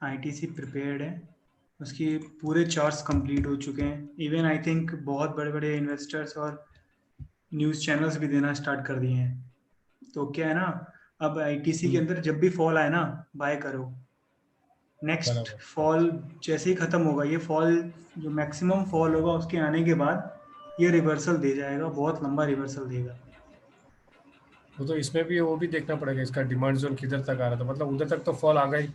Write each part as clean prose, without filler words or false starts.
ITC prepared है, उसकी पूरे चार्ट्स कंप्लीट हो चुके हैं। इवन आई थिंक बहुत बड़े बड़े इन्वेस्टर्स और न्यूज़ चैनल्स भी देना स्टार्ट कर दिए हैं। तो क्या है ना, अब आईटीसी के अंदर जब भी फॉल आए ना, बाय करो। नेक्स्ट बराबर। फॉल जैसे ही खत्म होगा, ये फॉल जो मैक्सिमम फॉल होगा उसके आने के बाद ये रिवर्सल दे जाएगा, बहुत लंबा रिवर्सल देगा। वो तो इसमें भी वो भी देखना पड़ेगा, इसका डिमांड जोन किधर तक आ रहा था, मतलब उधर तक तो फॉल आ गई।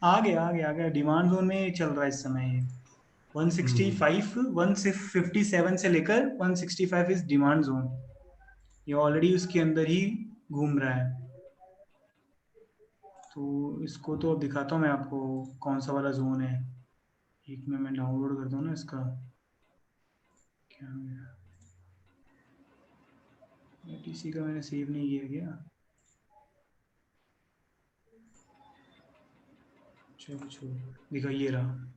आ गया डिमांड जोन में चल रहा है इस समय ये। हम्म। 165 157 से लेकर 165 इज डिमांड जोन। ये ऑलरेडी उसके अंदर ही घूम रहा है। तो इसको तो अब दिखाता हूँ मैं आपको कौन सा वाला जोन है। एक में मैं डाउनलोड करता हूँ ना इसका। क्या टीसी का मैंने सेव नहीं किया क्या? चलो छोड़ो, दिखा ये रहा।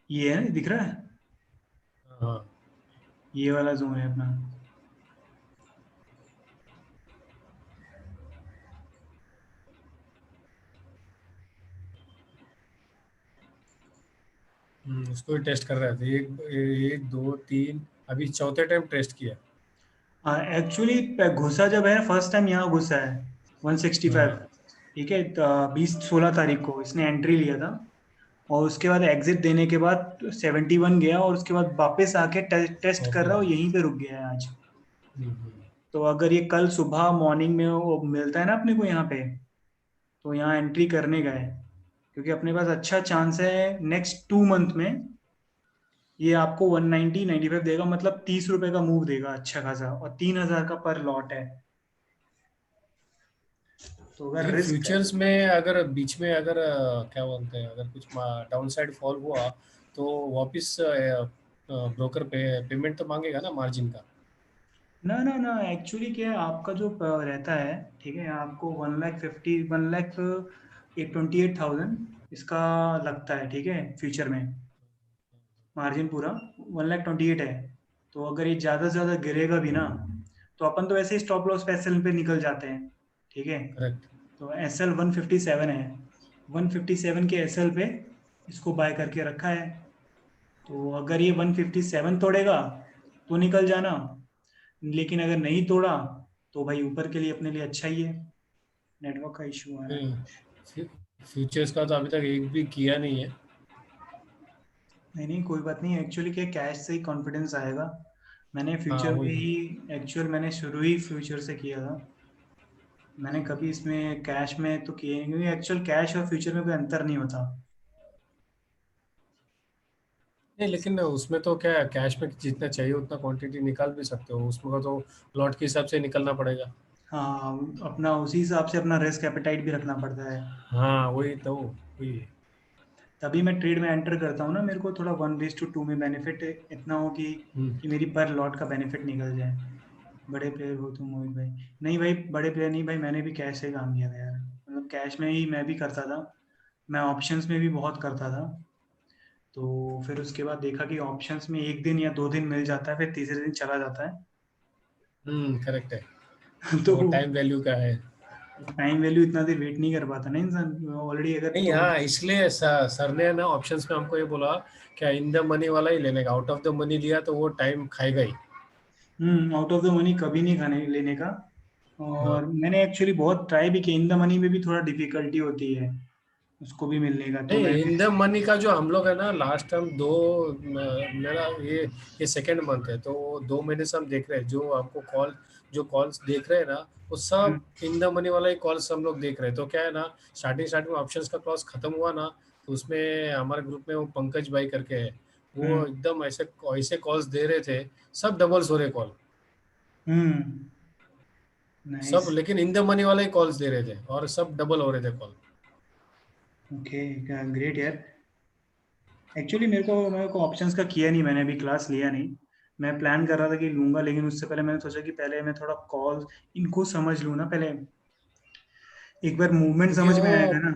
ये है, दिख रहा है। हाँ। ये वाला जोन है अपना। उसको भी टेस्ट कर रहे थे, एक एक दो तीन, अभी चौथे टाइम टेस्ट किया। एक्चुअली घुसा जब है फर्स्ट टाइम यहाँ घुसा है 165। हाँ। ठीक है, 20 16 तारीख को इसने एंट्री लिया था। और उसके बाद एग्जिट देने के बाद 71 गया, और उसके बाद वापस आके टेस्ट कर ओके। रहा है और यहीं पे रुक गया है आज। हम्म। तो अगर ये कल सुबह मॉर्निंग में वो मिलता है ना अपने को यहाँ पे, तो यहाँ एंट्री करने का है। क्योंकि अपने पास अच्छा चांस है नेक्स्ट 2 मंथ में ये आपको 190 95 देगा, मतलब 30 रुपए का मूव देगा अच्छा खासा, और 3,000 का पर लॉट है। तो अगर लेकिन रिस्क है। फ्यूचर्स में अगर बीच में अगर क्या बोलते हैं, अगर कुछ डाउन साइड फॉल हुआ तो वापस ब्रोकर पेमेंट तो मांगेगा ना मार्जिन का। ना ना ना, एक्चुअली क्या है आपका जो रहता है, ठीक है, आपको 1,28,000 इसका लगता है, ठीक है, फ्यूचर में मार्जिन पूरा 1,28,000 है। तो अगर ये ज़्यादा से ज़्यादा गिरेगा भी ना, तो अपन तो वैसे ही स्टॉप लॉस पे एसएल पे निकल जाते हैं, ठीक है। करेक्ट। तो एसएल 157 है, 157 के एसएल पे इसको बाय करके रखा है। तो अगर ये 157 तोड़ेगा तो निकल जाना, लेकिन अगर नहीं तोड़ा तो भाई ऊपर के लिए अपने लिए अच्छा ही है। नेटवर्क का इशू आ रहा है। फ्यूचर्स का तो अभी तक एक भी किया नहीं है। नहीं नहीं, कोई बात नहीं, एक्चुअली क्या कैश से ही कॉन्फिडेंस आएगा। मैंने हाँ फ्यूचर में वही। ही, एक्चुअल मैंने शुरू ही फ्यूचर से किया था। मैंने कभी इसमें कैश में तो किए नहीं, क्योंकि एक्चुअल कैश और फ्यूचर में कोई अंतर नहीं होता। नहीं, लेकिन उसमें तो क्या है, कैश में जितना चाहिए उतना क्वांटिटी निकाल भी सकते हो, उसमें का तो लॉट के हिसाब से निकलना पड़ेगा। हाँ, अपना उसी हिसाब से अपना रिस्क एपेटाइट भी रखना पड़ता है। हाँ वही तो, वही। तभी मैं ट्रेड में एंटर करता हूँ ना, मेरे को थोड़ा 1:2 में बेनिफिट इतना हो हम्म। कि मेरी पर लॉट का बेनिफिट निकल जाए। बड़े प्लेयर हो तुम मोहित भाई। नहीं भाई, बड़े प्लेयर नहीं भाई, मैंने भी कैश से काम किया था यार, मतलब कैश में ही मैं भी करता था। मैं ऑप्शंस में भी बहुत करता था। तो फिर उसके बाद देखा कि ऑप्शंस में एक दिन या 2 दिन मिल जाता है, फिर तीसरे दिन चला जाता करेक्ट है। है। तो वो टाइम वैल्यू का है। टाइम वैल्यू इतना देर वेट नहीं कर पाता ना इंसान, ऑलरेडी अगर नहीं, तो। हाँ, इसलिए सर ने ना ऑप्शंस में हमको ये बोला क्या इन द मनी वाला ही लेने का, आउट ऑफ द मनी लिया तो वो टाइम खाएगा ही। आउट ऑफ द मनी कभी नहीं खाने लेने का। हाँ। और मैंने एक्चुअली बहुत ट्राई भी किया, इन द मनी में भी थोड़ा डिफिकल्टी होती है उसको भी मिलने का, तो नहीं, मैंने। इन द मनी का जो हम लोग है ना, लास्ट टाइम दो मेरा ये सेकेंड मंथ है, तो 2 महीने से हम देख रहे हैं, जो हमको जो कॉल्स देख रहे हैं ना, वो सब इन द मनी वाला ही कॉल्स हम लोग देख रहे हैं। तो क्या है ना, स्टार्टिंग स्टार्टिंग में ऑप्शंस का क्लॉज खत्म हुआ ना, तो उसमें हमारे ग्रुप में वो पंकज भाई करके है, वो हम्म एकदम ऐसे ऐसे कॉल्स दे रहे थे, सब डबल्स हो रहे कॉल, हम्म सब, नाइस। लेकिन इन द मनी वाला ही कॉल्स दे रहे थे और सब डबल हो रहे थे कॉल। ओके, ग्रेट यार। एक्चुअली मेरे को ऑप्शंस का किया नहीं, मैंने अभी क्लास लिया नहीं। मैं प्लान कर रहा था कि लूंगा, लेकिन उससे पहले मैंने सोचा कि पहले मैं थोड़ा कॉल इनको समझ लूँ ना पहले, एक बार मूवमेंट क्योंकि समझ में वो आएगा ना।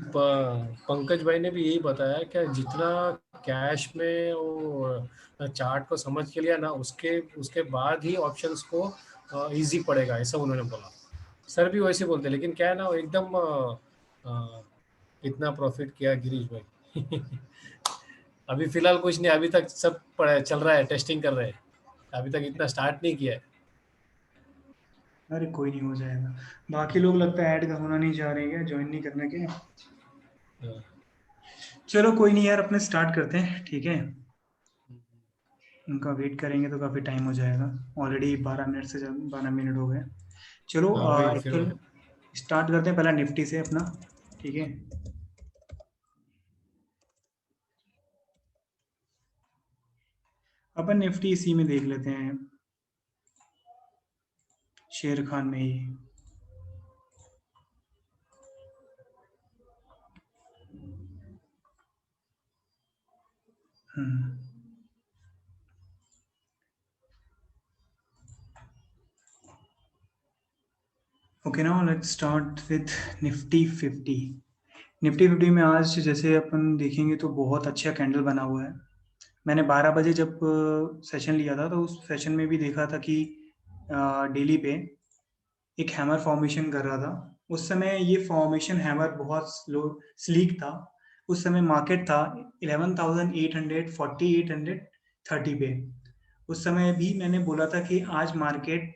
पंकज भाई ने भी यही बताया कि जितना कैश में वो चार्ट को समझ के लिया ना, उसके उसके बाद ही ऑप्शंस को इजी पड़ेगा, ऐसा उन्होंने बोला। सर भी वैसे बोलते हैं, लेकिन क्या है ना, वो एकदम कितना प्रॉफिट किया गिरीश भाई? अभी फिलहाल कुछ नहीं, अभी तक सब चल रहा है, टेस्टिंग कर रहे हैं, अभी तक इतना स्टार्ट नहीं किया है। अरे कोई नहीं, हो जाएगा। बाकी लोग लगता है ऐड होना नहीं चाह रहे हैं, ज्वाइन नहीं करने के। हाँ। चलो कोई नहीं यार, अपने स्टार्ट करते हैं, ठीक है। उनका वेट करेंगे तो काफ़ी टाइम हो जाएगा। ऑलरेडी 12 मिनट से 12 मिनट हो गए। चलो हाँ वही फिर। एक्चुअल स्टार्ट करते हैं पहला निफ्टी से अपना, ठीक है। अपन निफ्टी इसी में देख लेते हैं, शेर खान में ही। Hmm. Okay, now let's start with nifty 50। Nifty 50 में आज जैसे अपन देखेंगे तो बहुत अच्छा कैंडल बना हुआ है। मैंने 12 बजे जब सेशन लिया था तो उस सेशन में भी देखा था कि डेली पे एक हैमर फॉर्मेशन कर रहा था। उस समय ये फॉर्मेशन हैमर बहुत स्लो स्लीक था। उस समय मार्केट था 11,840 830 पे। उस समय भी मैंने बोला था कि आज मार्केट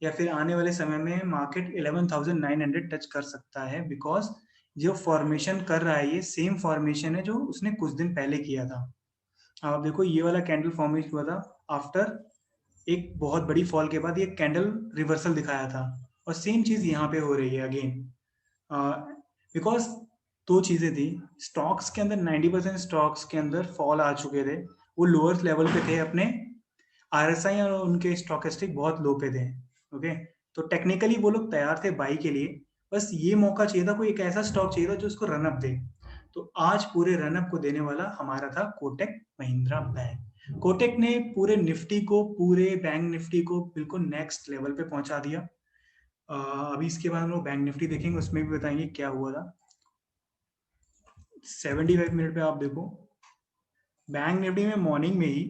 या फिर आने वाले समय में मार्केट 11,900 टच कर सकता है, बिकॉज जो फॉर्मेशन कर रहा है ये सेम फॉर्मेशन है जो उसने कुछ दिन पहले किया था। अब आप देखो ये वाला कैंडल फॉर्मेशन हुआ था आफ्टर एक बहुत बड़ी फॉल के बाद, ये कैंडल रिवर्सल दिखाया था। और सेम चीज यहाँ पे हो रही है अगेन, बिकॉज दो चीजें थी। स्टॉक्स के अंदर 90% स्टॉक्स के अंदर फॉल आ चुके थे, वो लोअर लेवल पे थे अपने। आरएसआई और उनके स्टॉकेस्टिक बहुत लो पे थे। ओके, तो टेक्निकली वो लोग तैयार थे बाई के लिए। बस ये मौका चाहिए था, कोई एक ऐसा स्टॉक चाहिए था जो उसको रनअप दे। तो आज पूरे रनअप को देने वाला हमारा था कोटक महिंद्रा बैंक। कोटक ने पूरे निफ्टी को, पूरे बैंक निफ्टी को बिल्कुल नेक्स्ट लेवल पे पहुंचा दिया। अभी इसके बाद हम लोग बैंक निफ्टी देखेंगे, उसमें भी बताएंगे क्या हुआ था। 75 मिनट पे आप देखो, बैंक निफ्टी में मॉर्निंग में ही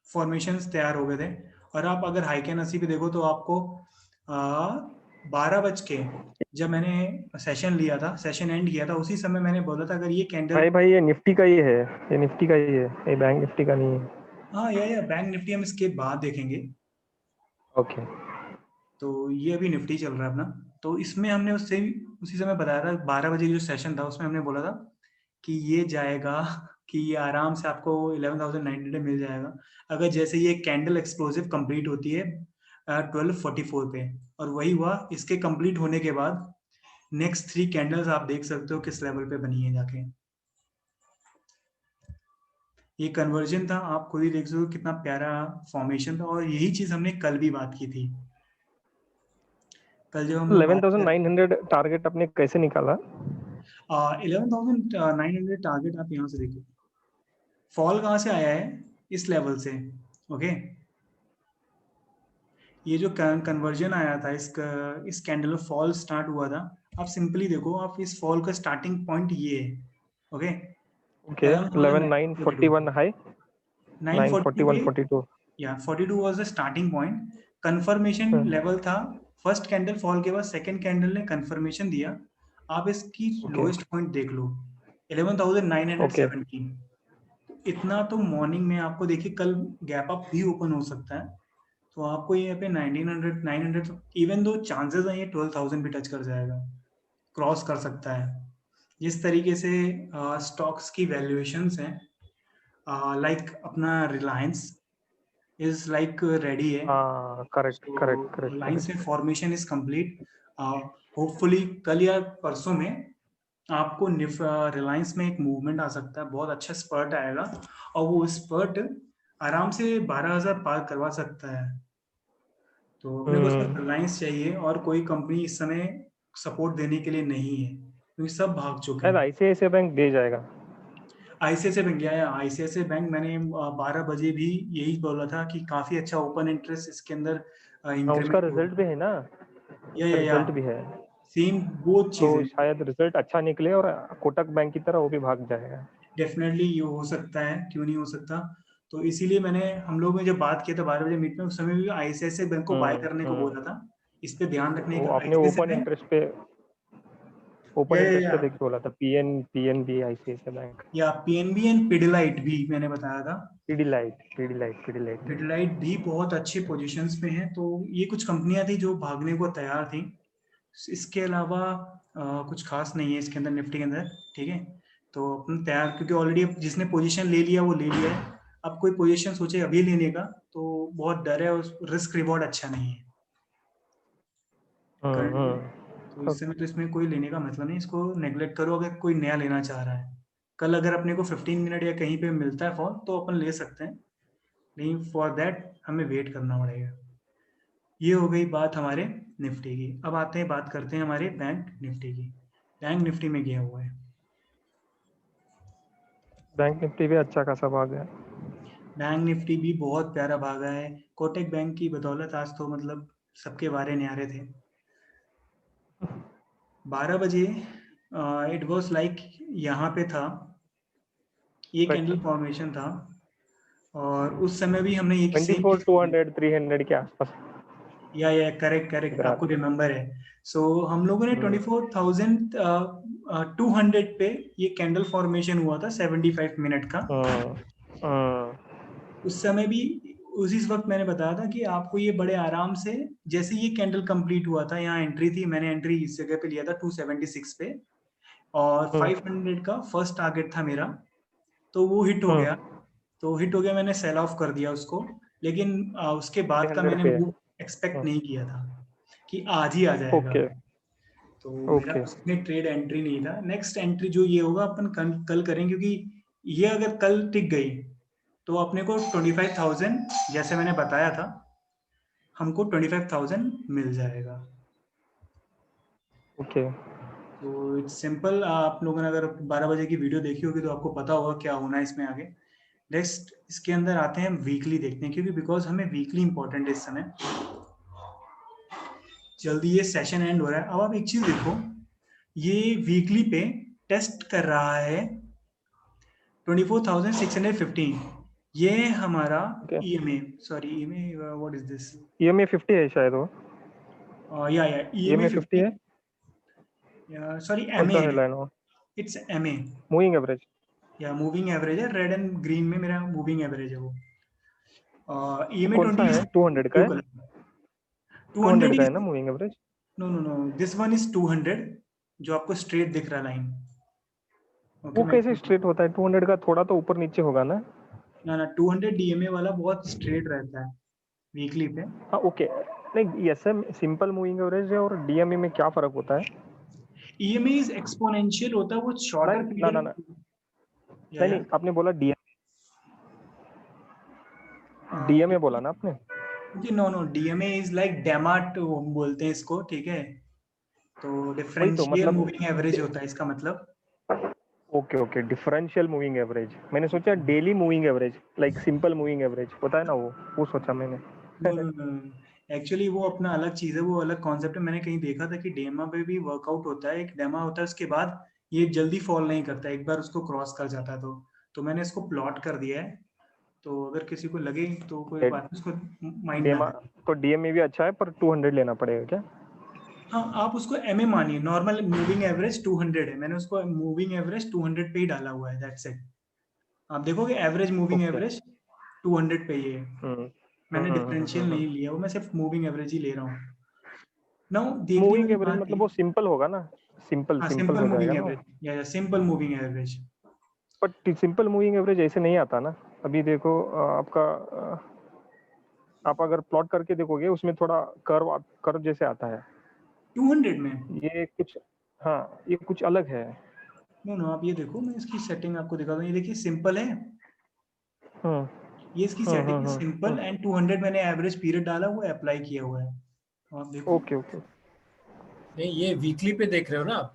फॉर्मेशंस तैयार हो गए थे। और आप अगर हाई कैन 80 पे देखो तो आपको 12 बज के, जब मैंने सेशन लिया था, सेशन एंड किया था, उसी समय मैंने बोला था अगर ये कैंडल। भाई ये निफ्टी का ही है, ये निफ्टी का ही है, ये बैंक निफ्टी का नहीं है। हाँ या बैंक निफ्टी हम इसके बाद देखेंगे। ओके। तो ये अभी निफ्टी चल रहा है अपना। तो इसमें हमने उससे उसी समय बताया था, 12 बजे जो सेशन था उसमें हमने बोला था कि ये जाएगा, कि ये आराम से आपको 11,900 मिल जाएगा अगर जैसे ये कैंडल एक्सप्लोसिव कंप्लीट होती है 12:44 पे। और वही हुआ। इसके कंप्लीट होने के बाद नेक्स्ट 3 कैंडल्स आप देख सकते हो किस लेवल पे बनी है जाके। ये कन्वर्जन था, आप खुद ही देख सकते हो कितना प्यारा फॉर्मेशन था। और यही चीज हमने कल भी बात की थी। कल जब हम लोग बात कर 11,900 टारगेट आपने कैसे निकाला? 11,900 टारगेट आप यहाँ से देखो, फॉल कहाँ से आया है, इस लेवल से। ओके, ये जो कन्वर्जन आया था, इस कैंडल में फॉल स्टार्ट हुआ था। आप सिंपली देखो, आप इस फॉल का स्टार्टिंग पॉइंट ये है। ओके, ओके, 11,942 11,941 हाई, 940 पे 941.42। या 42 was the starting point. Confirmation level था फर्स्ट कैंडल फॉल के बाद, सेकंड कैंडल ने कंफर्मेशन दिया। आप इसकी ओके लोएस्ट पॉइंट देख लो, ओके 11,917। इतना तो मॉर्निंग में आपको देखिए, कल गैप अप भी ओपन हो सकता है। तो आपको यहाँ पे 1900 900, इवन दो चांसेस है ये 12,000 भी टच कर जाएगा, क्रॉस कर सकता है। जिस तरीके से स्टॉक्स की वैल्यूएशंस हैं, लाइक अपना रिलायंस इज लाइक रेडी है। हाँ, correct so correct correct Reliance में correct. Formation is complete. Hopefully कल या परसों में आपको रिलायंस में एक मूवमेंट आ सकता है, बहुत अच्छा स्पर्ट आएगा। और वो स्पर्ट आराम से 12,000 पार करवा सकता है। तो अपने को सिर्फ रिलायंस चाहिए, और कोई कंपनी इस समय सपोर्ट देने के लिए नहीं है, क्योंकि सब भाग चुके शायद हैं। ICICI बैंक दे जाएगा। आईसीआईसीआई बैंक, या आईसीआईसीआई बैंक मैंने 12 बजे भी यही बोला था कि काफी अच्छा ओपन इंटरेस्ट इसके अंदर हाँ, उसका इंक्रीमेंट रिजल्ट होगा। भी है ना, उसका या रिजल्ट भी है। सेम बोथ तो चीजें। शायद रिजल्ट अच्छा निकले और कोटक बैंक की तरह वो भी भाग जाएगा। डेफिनेटली ये हो सकता है, क्यों नहीं हो सकता। तो इसीलिए मैंने, हम लोग ने जब बात किया था 12 बजे मीट में, उस समय भी आईसीआईसीआई बैंक को बाय करने को हम्म। बोला था। इस पे ध्यान रखने वो का, आपने आईसीआईसीआई ओपन बैंक। इंटरेस्ट पे ओपन या इंटरेस्ट या पे देख के बोला था, पीएनबी आईसीआईसीआई बैंक, या पीएनबी एंड पिडिलाइट भी मैंने बताया था। पिडिलाइट। पिडिलाइट भी बहुत अच्छे पोजीशंस पे हैं, तो ये कुछ कंपनियां थी जो भागने को तैयार थी। इसके अलावा कुछ खास नहीं है इसके अंदर, निफ्टी के अंदर, ठीक है। तो अपन तैयार, क्योंकि ऑलरेडी जिसने पोजीशन ले लिया वो ले लिया है। अब कोई पोजीशन सोचे अभी लेने का तो बहुत डर है, और रिस्क रिवॉर्ड अच्छा नहीं है करंटली। तो इस समय तो इसमें कोई लेने का मतलब नहीं, इसको नेग्लेक्ट करो अगर कोई नया लेना चाह रहा है। कल अगर अपने को 15 मिनट या कहीं पे मिलता है फॉल तो अपन ले सकते हैं, नहीं फॉर दैट हमें वेट करना पड़ेगा। ये हो गई बात हमारे निफ्टी की। अब आते हैं, बात करते हैं हमारे बैंक निफ्टी की। बैंक निफ्टी में गया हुआ है, बैंक निफ्टी भी अच्छा खासा भाग है। बैंक निफ्टी भी बहुत प्यारा भागा है। कोटक बैंक की बदौलत आज तो मतलब सबके वारे न्यारे थे। 12 बजे इट वाज लाइक यहाँ पे था, ये कैंडल फॉर्मेशन था, और उस समय भी हमने एक सेम 24,200 300 के आसपास या करेक्ट करेक्ट, इधर आपको आते। रिमेम्बर है। सो हम लोगों ने 24,200 पे ये कैंडल फॉर्मेशन हुआ था 75 मिनट का। उस समय भी उसी वक्त मैंने बताया था कि आपको ये बड़े आराम से, जैसे ये कैंडल कंप्लीट हुआ था, यहाँ एंट्री थी, मैंने एंट्री इस जगह पे लिया था 276 पे, और 500 का फर्स्ट टारगेट था मेरा, तो वो हिट हो गया। तो हिट हो गया, मैंने सेल ऑफ कर दिया उसको। लेकिन उसके बाद का 300 मैंने पे। मूव एक्सपेक्ट नहीं किया था कि आज ही आ जाएगा। ओके तो मेरा ओके उसमें ट्रेड एंट्री नहीं था। नेक्स्ट एंट्री जो ये होगा अपन कल करेंगे, क्योंकि ये अगर कल टिक गई तो अपने को 25,000, जैसे मैंने बताया था, हमको 25,000 मिल जाएगा। ओके। तो इट्स सिंपल। आप लोगों ने अगर 12 बजे की वीडियो देखी होगी तो आपको पता होगा क्या होना है इसमें आगे। नेक्स्ट इसके अंदर आते हैं, वीकली देखते हैं, क्योंकि बिकॉज हमें वीकली इंपॉर्टेंट है इस समय। जल्दी ये सेशन एंड हो रहा है। अब आप एक चीज देखो, ये वीकली पे टेस्ट कर रहा है 24,615। ये हमारा okay. EMA, sorry EMA, what is this, EMA 50 है शायद वो। या ईएमए ईएमए 50 50, है। या सॉरी कौन एमए सा है, हेडलाइन हो? It's MA, moving average. या मूविंग एवरेज है। रेड एंड ग्रीन में मेरा मूविंग एवरेज है वो। ईएमए कौन सा 20 है? इज 200 का ब्लू है? कलर। 200 200 का है इज, ना moving average? No, this one is 200, जो आपको स्ट्रेट दिख रहा लाइन। ओके, वो मैं कैसे स्ट्रेट होता है? 200 का थोड़ा तो ऊपर नीचे होगा ना? ना 200 डीएमए वाला बहुत स्ट्रेट रहता है वीकली पे। हाँ ओके। नहीं, एसएम सिंपल मूविंग एवरेज है और डीएमए में क्या फर्क होता है? ईएमए इज एक्सपोनेंशियल होता है, वो शॉर्टर नहीं ना ना पीरियड। ना, नहीं आपने बोला डीएमए बोला ना आपने? नो, डीएमए इज लाइक डेमार्ट बोलते हैं इसको, ठीक है। तो वही तो डिफरेंशियल मतलब। मूविंग एवरेज होता है इसका मतलब। Okay okay, differential moving average. मैंने सोचा daily moving average, like simple moving average होता है ना वो सोचा मैंने। नो, एक्चुअली वो अपना अलग चीज है, वो अलग कॉन्सेप्ट है। मैंने कहीं देखा था कि डेमा पे भी वर्कआउट होता है, एक डेमा होता है, उसके बाद ये जल्दी फॉल नहीं करता, एक बार उसको क्रॉस कर जाता है। तो मैंने इसको प्लॉट कर दिया है, तो अगर किसी को लगे तो कोई बात नहीं, उसको माइंड ना डेमा करे। तो डीएमए भी अच्छा है, पर 200 लेना पड़ेगा क्या? हाँ, आप उसको एमए मानिए। नॉर्मल मूविंग एवरेज 200 है, मैंने उसको मूविंग एवरेज 200 पे ही डाला हुआ है, दैट्स इट। आप देखोगे एवरेज मूविंग ओके। एवरेज 200 पे ही है। हम्म मैंने डिफरेंशियल नहीं लिया, वो मैं सिर्फ मूविंग एवरेज ही ले रहा हूँ। नाउ देखने मूविंग वाली एवरेज बात है, मतलब वो सिंपल होगा ना? सिंपल हाँ सिंपल सिंपल हो मूविंग जाएगा ना वो? एवरेज, या simple moving average. But simple moving average ऐसे नहीं आता ना। अभी देखो आपका आप अगर प्लॉट करके देखोगे उसमें थोड़ा कर्व कर्व जैसे आता है। 200 में, ये कुछ, हाँ ये कुछ अलग है। नो, आप ये देखो, मैं इसकी सेटिंग आपको दिखाता हूँ। ये देखिए सिंपल है, हम्म ये इसकी सेटिंग है सिंपल, एंड 200 मैंने एवरेज पीरियड डाला हुआ है, अप्लाई किया हुआ है। आप देखो, ओके ओके नहीं ये वीकली पे देख रहे हो ना आप?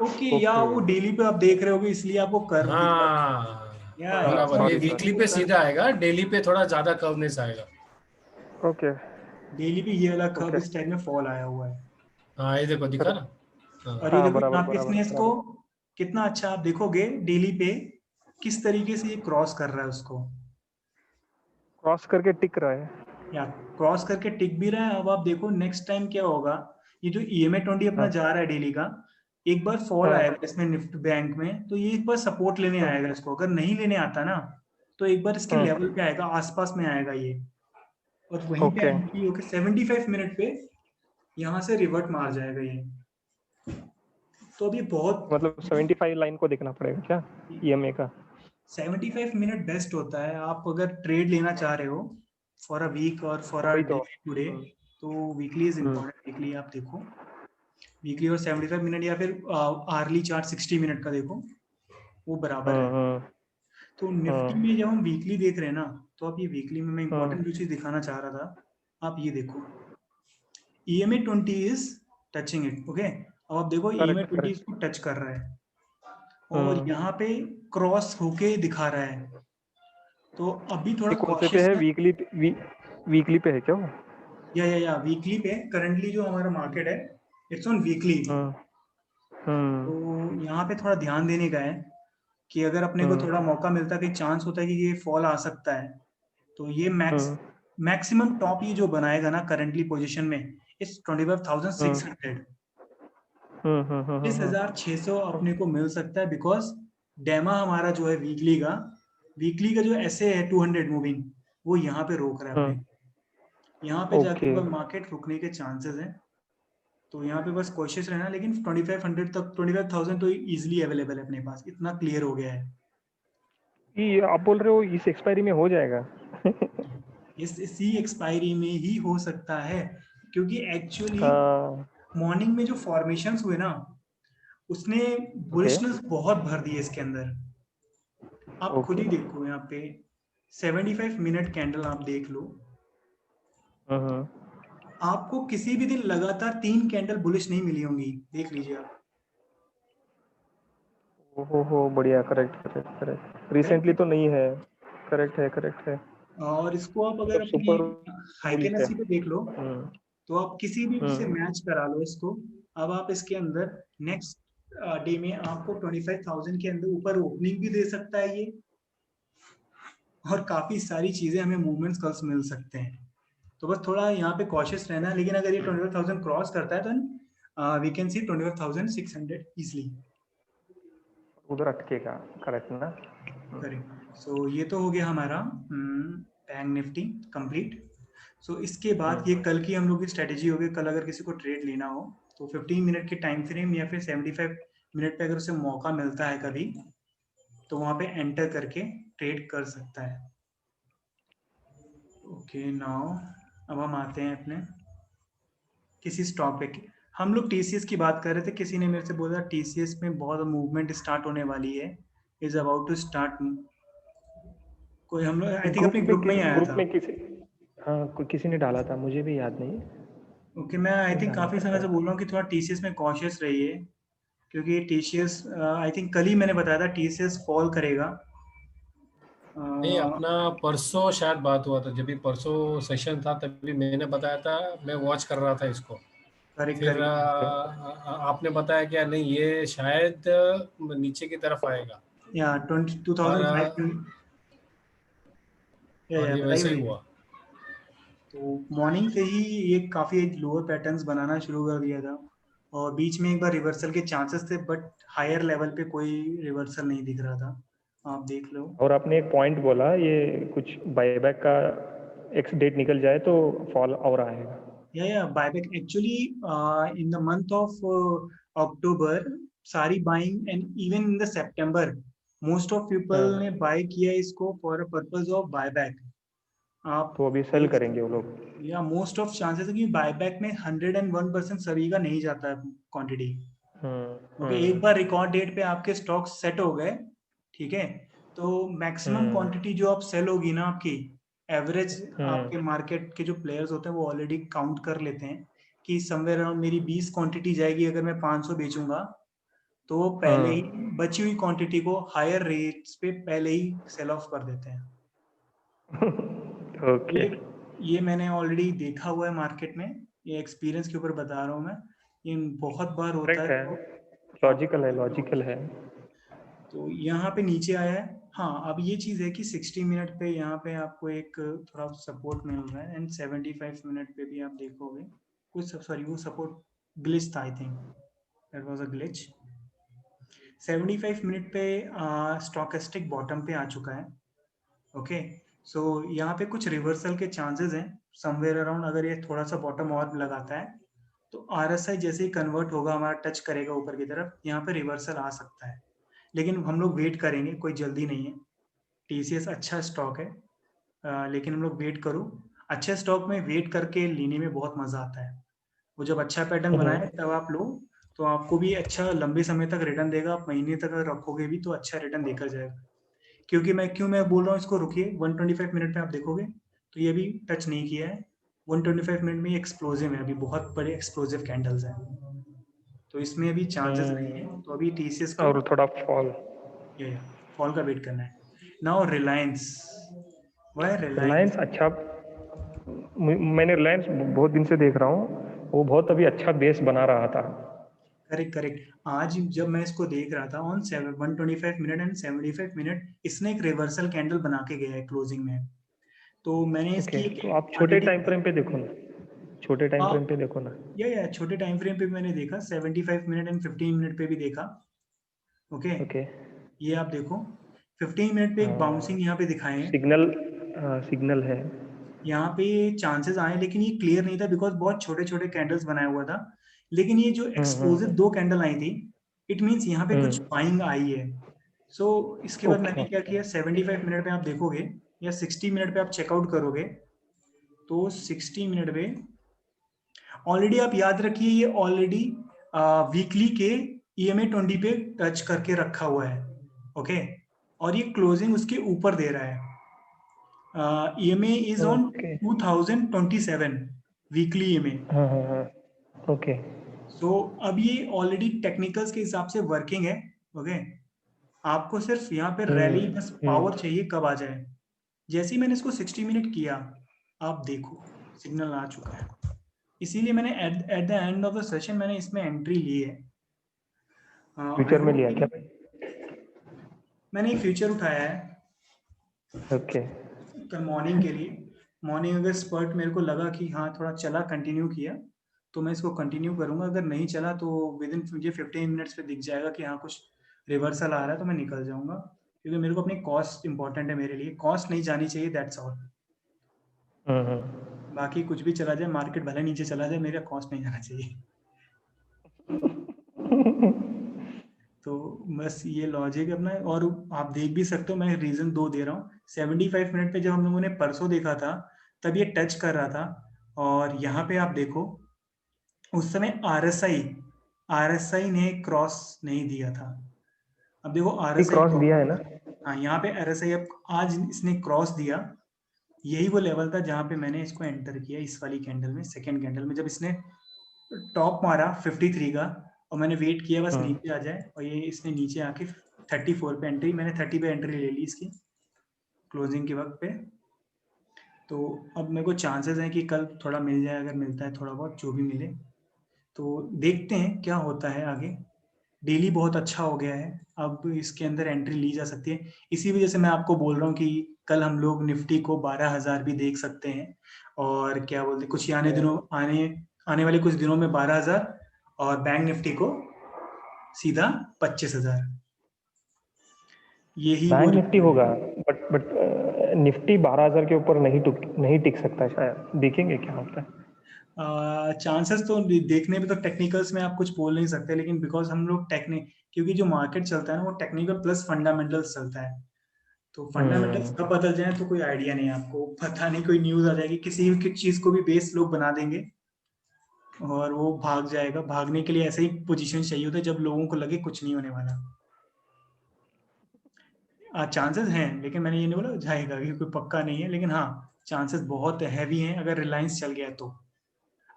ओके, या ओके। वो डेली पे आप देख रहे होगे इसलिए आपको कर्व दिख रहा है। हाँ या बराबर, ये सॉरी वीकली सॉरी। पे सीधा आएगा, डेली पे थोड़ा ज्यादा कर्वनेस आएगा। ओके डेली पे ये वाला कर्व ओके। इस टाइप में फॉल आया हुआ है। हाँ ये देखो, दिखा ना? हाँ और ये हाँ देखो बराबर यहाँ पे बराबर इसने इसको बराबर। कितना अच्छा, आप देखोगे डेली पे किस तरीके से ये क्रॉस कर रहा है उसको, क्रॉस करके टिक रहा है। या क्रॉस करके टिक भी रहा है। अब आप देखो नेक्स्ट टाइम क्या होगा। ये जो ईएमए 20 अपना हाँ जा रहा है डेली का, एक बार फॉल हाँ। आएगा इसमें निफ्टी बैंक में, तो ये एक बार सपोर्ट लेने आएगा इसको। अगर नहीं लेने आता ना तो एक बार इसके लेवल पे आएगा, आसपास में आएगा ये, और वहीं पे ओके, एंट्री होकर 75 मिनट पे यहाँ से रिवर्ट मार जाएगा ये। तो अभी बहुत मतलब 75 लाइन को देखना पड़ेगा क्या EMA का? 75 मिनट बेस्ट होता है। आप अगर ट्रेड लेना चाह रहे हो फॉर अ वीक और फॉर अ वही डे तो। टू डे, तो weekly is hmm, important. Weekly आप देखो, वीकली और 75 मिनट, या फिर आर्ली चार्ट 60 मिनट का देखो, वो बराबर है। हम्म, तो निफ्टी में जब हम वीकली देख रहे हैं ना, तो आप ये वीकली में मैं हम्म, इंपॉर्टेंट जो चीज दिखाना चाह रहा था, आप ये देखो, EMA 20 is touching it. Okay, अब आप देखो EMA करेक्ट 20 करेक्ट। इसको टच कर रहा है और हम्म, यहाँ पे क्रॉस होके दिखा रहा है। तो अभी थोड़ा ये कौन से पे कॉशियस है? है। वीकली पे है क्या वो? या वीकली पे करंटली जो हमारा मार्केट है, इट्स ऑन वीकली। हम्म, हम्म, तो यहाँ पे थोड़ा ध्यान देने का है कि अगर अपने को थोड़ा मौका मिलता है कि चांस होता है कि ये फॉल आ सकता है, तो ये हम्म, मैक्सिमम टॉप ये जो बनाएगा ना करंटली पोजीशन में, इस हम्म, 25,600, हम्म, हम्म, हम्म, 25,600 अपने को मिल सकता है। बिकॉज डेमा हमारा जो है वीकली का जो ऐसे है 200 मूविंग, वो यहाँ पे रोक रहा है अपने। यहाँ पे जाके ओके। मार्केट रुकने के चांसेस हैं। तो यहाँ पे बस कोशिश रहना, लेकिन 2500 तक, 25,000 तो इजीली अवेलेबल है अपने पास, इतना क्लियर हो गया है। ये आप बोल रहे हो इस एक्सपायरी में हो जाएगा? इसी एक्सपायरी में ही हो सकता है, क्योंकि एक्चुअली हाँ, मॉर्निंग में जो फॉर्मेशंस हुए ना, उसने ओके, बुलिशनेस बहुत भर दी है इसके अंदर। आप खुद ओके। ही देखो यहाँ पे 75 मिनट कैंडल आप देख लो, हम्म, आपको किसी भी दिन लगातार 3 कैंडल बुलिश नहीं मिली होंगी, देख लीजिए आप। हो बढ़िया, correct correct correct. Recently correct. तो नहीं है। करेक्ट है, करेक्ट है। और इसको आप अगर मतलब अपनी सुपर बुलिश है। हाइकेनेसी पे देख लो, हम्म, तो आप किसी भी उससे हम्म, मैच करा लो इसको। अब आप इसके अंदर नेक्स्ट डे में आपको 25,000 के अंदर ऊपर ओपनिंग भी दे सकता है ये, और काफी सारी चीजें हमें मूवमेंट्स कल मिल सकते हैं। तो बस थोड़ा यहाँ पे कॉशियस रहना है। लेकिन अगर ये 25,000 क्रॉस करता है तो वी कैन सी 25,600 इजिली। उधर अटकेगा, करेक्ट ना? करेक्ट। सो ये तो हो गया हमारा बैंक निफ्टी कंप्लीट। सो इसके बाद ये कल की हम लोग की स्ट्रेटेजी होगी। कल अगर किसी को ट्रेड लेना हो तो 15 मिनट के टाइम फ्रेम या फिर 75 मिनट पे अगर उसे मौका मिलता है कभी, तो वहां पे एंटर करके ट्रेड कर सकता है। ओके, नाउ अब हम आते हैं अपने किसी स्टॉक पे। हम लोग TCS की बात कर रहे थे, किसी ने मेरे से बोला TCS में बहुत मूवमेंट स्टार्ट होने वाली है, इज अबाउट टू स्टार्ट। कोई हम लोग आई थिंक अपने ग्रुप में ही आया ग्रुप था। में किसी, हाँ कोई किसी ने डाला था, मुझे भी याद नहीं। ओके, मैं आई नहीं थिंक डाला काफी था, समय से बोल करेक्ट। रहा हूँ कि थोड़ा TCS में कॉशियस रहिए, क्योंकि TCS आई थिंक कल ही मैंने बताया था TCS फॉल करेगा। नहीं, अपना परसों शायद बात हुआ था, जब भी परसों सेशन था तभी मैंने बताया था, मैं वॉच कर रहा था इसको। करेक्ट फिर करेक्ट। आपने बताया क्या, नहीं ये शायद नीचे की तरफ आएगा। या टू और थाउजेंड फाइव। या ये बताइए वैसे ही बताइए। हुआ। तो मॉर्निंग से ही ये काफी लोअर पैटर्न्स बनाना शुरू कर दिया था, और बीच में एक बार रिवर्सल के चांसेस थे, बट हायर लेवल पे कोई रिवर्सल नहीं दिख रहा था। आप देख लो। और आपने एक पॉइंट बोला, ये कुछ बायबैक का एक्स डेट निकल जाए तो फॉल और आएगा। या buyback actually in the month of October, सारी buying and even in the सितंबर, मोस्ट ऑफ पीपल हाँ, ने बाय किया इसको for a purpose of buyback. आप तो अभी सेल देख करेंगे वो सकते लोग। हैं, या मोस्ट ऑफ चांसेस है कि बायबैक में 101% सभी का नहीं जाता है क्वांटिटी। हम्म, ओके, एक बार रिकॉर्ड डेट पे आपके स्टॉक सेट हो गए, ठीक है, तो मैक्सिमम हम्म, क्वांटिटी जो आप सेल होगी ना आपकी, एवरेज हम्म, आपके मार्केट के जो प्लेयर्स होते हैं वो ऑलरेडी काउंट कर लेते हैं कि समवेयर अराउंड मेरी 20 क्वांटिटी जाएगी अगर मैं 500 बेचूंगा, तो वो पहले ही हम्म। बची हुई क्वांटिटी को हायर रेट्स पे पहले ही सेल ऑफ कर देते हैं। ओके। ये ये मैंने ऑलरेडी देखा हुआ है मार्केट में, ये एक्सपीरियंस के ऊपर बता रहा हूँ मैं। ये बहुत बार होता करेक्ट है, है, तो लॉजिकल है, आपको, लॉजिकल है। तो यहाँ पे नीचे आया है। हाँ, अब ये चीज़ है कि 60 मिनट पे यहाँ पे आपको एक थोड़ा सपोर्ट मिल रहा है, एंड 75 मिनट पे भी आप देखोगे कुछ, सॉरी वो सपोर्ट ग्लिच था I think. That was a glitch. 75 minute पे स्टॉकेस्टिक बॉटम पे आ चुका है। ओके, सो यहाँ पे कुछ रिवर्सल के चांसेस हैं समवेयर अराउंड। अगर ये थोड़ा सा बॉटम और लगाता है तो RSI जैसे ही कन्वर्ट होगा, हमारा टच करेगा ऊपर की तरफ, यहाँ पे रिवर्सल आ सकता है। लेकिन हम लोग वेट करेंगे, कोई जल्दी नहीं है। TCS अच्छा स्टॉक है, लेकिन हम लोग वेट करो। अच्छे स्टॉक में वेट करके लेने में बहुत मजा आता है। वो जब अच्छा पैटर्न बनाए तब आप लो, तो आपको भी अच्छा लंबे समय तक रिटर्न देगा। आप महीने तक अगर रखोगे भी तो अच्छा रिटर्न देकर जाएगा। क्योंकि मैं बोल रहा हूँ इसको रुकिए, 125 मिनट पे आप देखोगे तो ये भी टच नहीं किया है। 125 मिनट में एक्सप्लोजिव है, अभी बहुत बड़े एक्सप्लोजिव कैंडल्स हैं, तो इसमें अभी चांसेस नहीं है। तो अभी TCS को और थोड़ा फॉल, ये फॉल का वेट करना है। नाउ रिलायंस, वह रिलायंस। रिलायंस अच्छा, मैंने रिलायंस बहुत दिन से देख रहा हूँ, वो बहुत अभी अच्छा बेस बना रहा था। Correct correct. आज जब मैं इसको देख रहा था ऑन 125 मिनट एंड 75 मिनट, इसने एक रिवर्सल कैंडल बना के गया है क्लोजिंग में। तो मैंने ओके, इसकी एक तो आप छोटे क्वांटिटी, टाइम फ्रेम पे देखो ना, छोटे टाइम फ्रेम पे देखो ना। या छोटे टाइम फ्रेम पे भी मैंने देखा, 75 मिनट एंड 15 मिनट पे भी देखा। ओके, ओके, ये आप देखो 15 मिनट पे एक बाउंसिंग यहाँ पे दिखाए हैं। सिग्नल, सिग्नल है। यहाँ पे चांसेस आए, लेकिन ये क्लियर नहीं था बिकॉज बहुत छोटे छोटे कैंडल्स बनाया हुआ था। लेकिन ये जो एक्सप्लोजिव हम्म, 2 कैंडल आई थी, इट मीन्स यहाँ पे कुछ हम्म, बाइंग आई है। सो इसके बाद ओके, मैंने क्या किया, 75 मिनट पे आप देखोगे या 60 मिनट पे आप चेकआउट करोगे, तो 60 मिनट पे ऑलरेडी आप याद रखिए, ये ऑलरेडी वीकली के EMA 20 पे टच करके रखा हुआ है। ओके, और ये क्लोजिंग उसके ऊपर दे रहा है। EMA is on okay, 2027 weekly EMA। हाँ हाँ हाँ, ओके, सो अब ये ऑलरेडी टेक्निकल्स के हिसाब से वर्किंग है। ओके, आपको सिर्फ यहाँ पे रैली बस पावर चाहिए कब आ जाए। जैसे ही मैंने इसको 60 मिनट किया, आप देखो सिग्नल आ चुका है। इसीलिए मैंने at the end of the session मैंने इसमें एंट्री ली है। आई फ्यूचर में होप लिया क्या? मैंने एक फ्यूचर उठाया है ओके, कल मॉर्निंग के लिए। मॉर्निंग अगर स्पर्ट मेरे को लगा कि हाँ थोड़ा चला, कंटिन्यू किया, तो मैं इसको कंटिन्यू करूंगा। अगर नहीं चला तो विद इन मुझे 15 मिनट्स पे दिख जाएगा कि हाँ कुछ रिवर्सल आ रहा है, तो मैं निकल जाऊंगा। क्योंकि मेरे को अपनी कॉस्ट इंपॉर्टेंट है, मेरे लिए कॉस्ट नहीं जानी चाहिए, दैट्स ऑल। बाकी कुछ भी चला जाए, मार्केट भले नीचे चला जाए, मेरा कॉस्ट नहीं जाना चाहिए। तो बस ये लॉजिक है अपना। और आप देख भी सकते हो, मैं रीजन 2 दे रहा हूँ। 75 मिनट पे जब हम लोगों ने परसों देखा था, तब ये टच कर रहा था। और यहाँ पे आप देखो, उस समय RSI ने क्रॉस नहीं दिया था। अब देखो ये RSI क्रॉस दिया है ना? हाँ, यहाँ पे RSI अब आज इसने क्रॉस दिया। यही वो लेवल था जहाँ पे मैंने इसको एंटर किया, इस वाली कैंडल में, सेकेंड कैंडल में, जब इसने टॉप मारा 53 का, और मैंने वेट किया बस नीचे आ जाए, और ये इसने नीचे आके 34 पे एंट्री, मैंने 30 पे एंट्री ले ली इसकी क्लोजिंग के वक्त पे। तो अब मेरे को चांसेस हैं कि कल थोड़ा मिल जाए, अगर मिलता है थोड़ा बहुत जो भी मिले, तो देखते हैं क्या होता है आगे। डेली बहुत अच्छा हो गया है, अब इसके अंदर एंट्री ली जा सकती है। इसी वजह से मैं आपको बोल रहा हूँ कि कल हम लोग निफ्टी को 12,000 भी देख सकते हैं। और क्या बोलते हैं, कुछ आने आने वाले कुछ दिनों में 12,000, और बैंक निफ्टी को सीधा 25,000। यही वो बैंक निफ्टी होगा, बट निफ्टी 12,000 के ऊपर नहीं टिक सकता शायद, देखेंगे क्या होता है। चांसेस तो देखने में तो टेक्निकल्स में आप कुछ बोल नहीं सकते, लेकिन बिकॉज हम लोग क्योंकि जो मार्केट चलता है ना, वो टेक्निकल प्लस फंडामेंटल्स चलता है। तो फंडामेंटल्स कब बदल जाए तो कोई आइडिया नहीं है आपको, पता नहीं, कोई न्यूज आ जाएगी, किसी भी चीज को भी बेस लोग बना देंगे और वो भाग जाएगा। भागने के लिए ऐसे ही पोजीशन चाहिए होता है जब लोगों को लगे कुछ नहीं होने वाला। चांसेस हैं, लेकिन मैंने ये नहीं बोला जाएगा, कि कोई पक्का नहीं है, लेकिन हाँ चांसेस बहुत हैवी हैं अगर रिलायंस चल गया तो।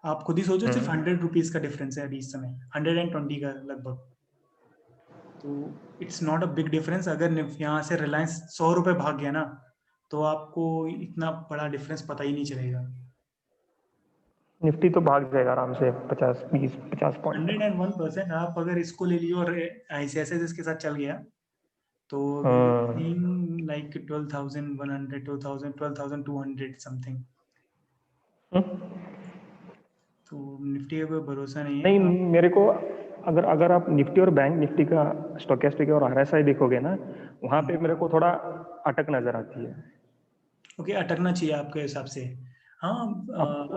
आप खुद ही सोचो, सिर्फ 100 रुपीज का डिफरेंस है अभी इस समय, 120 का लगभग। तो it's not a big difference. अगर यहाँ से रिलायंस 100 रुपये भाग गया ना, तो आपको इतना बड़ा डिफरेंस पता ही नहीं चलेगा। निफ्टी तो भाग जाएगा आराम से 50 20 50 पॉइंट तक। 101%। आप अगर इसको ले लियो और ICICI इसके साथ चल गया, तो लाइक 12,100, 12,200 समथिंग। तो निफ्टी का कोई भरोसा नहीं है नहीं, आप। मेरे को अगर अगर आप निफ्टी और बैंक निफ्टी का स्टोकेस्टिक और आरएसआई देखोगे ना, वहाँ पे मेरे को थोड़ा अटक नजर आती है। ओके, अटकना चाहिए आपके हिसाब से। हाँ,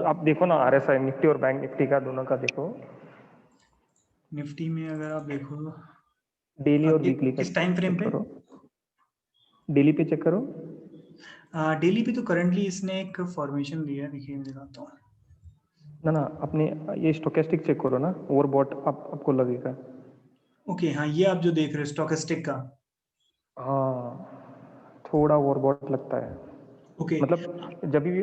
आप देखो ना, आरएसआई निफ्टी और बैंक निफ्टी का दोनों का देखो, निफ्टी में अगर आप देखो डेली और वीकली का किस टाइम फ्रेम चेक पे? करो, डेली पे चेक करो। डेली पे तो करंटली इसने एक फॉर्मेशन लिया है, देखिए मैं दिखाता हूँ। ना ना, अपने ये स्टोकेस्टिक चेक करो ना, ओवरबॉट आपको लगेगा। ओके, हाँ, ये आप जो देख रहे हो स्टोकेस्टिक का, हाँ, थोड़ा ओवरबॉट लगता है। ओके। मतलब जब भी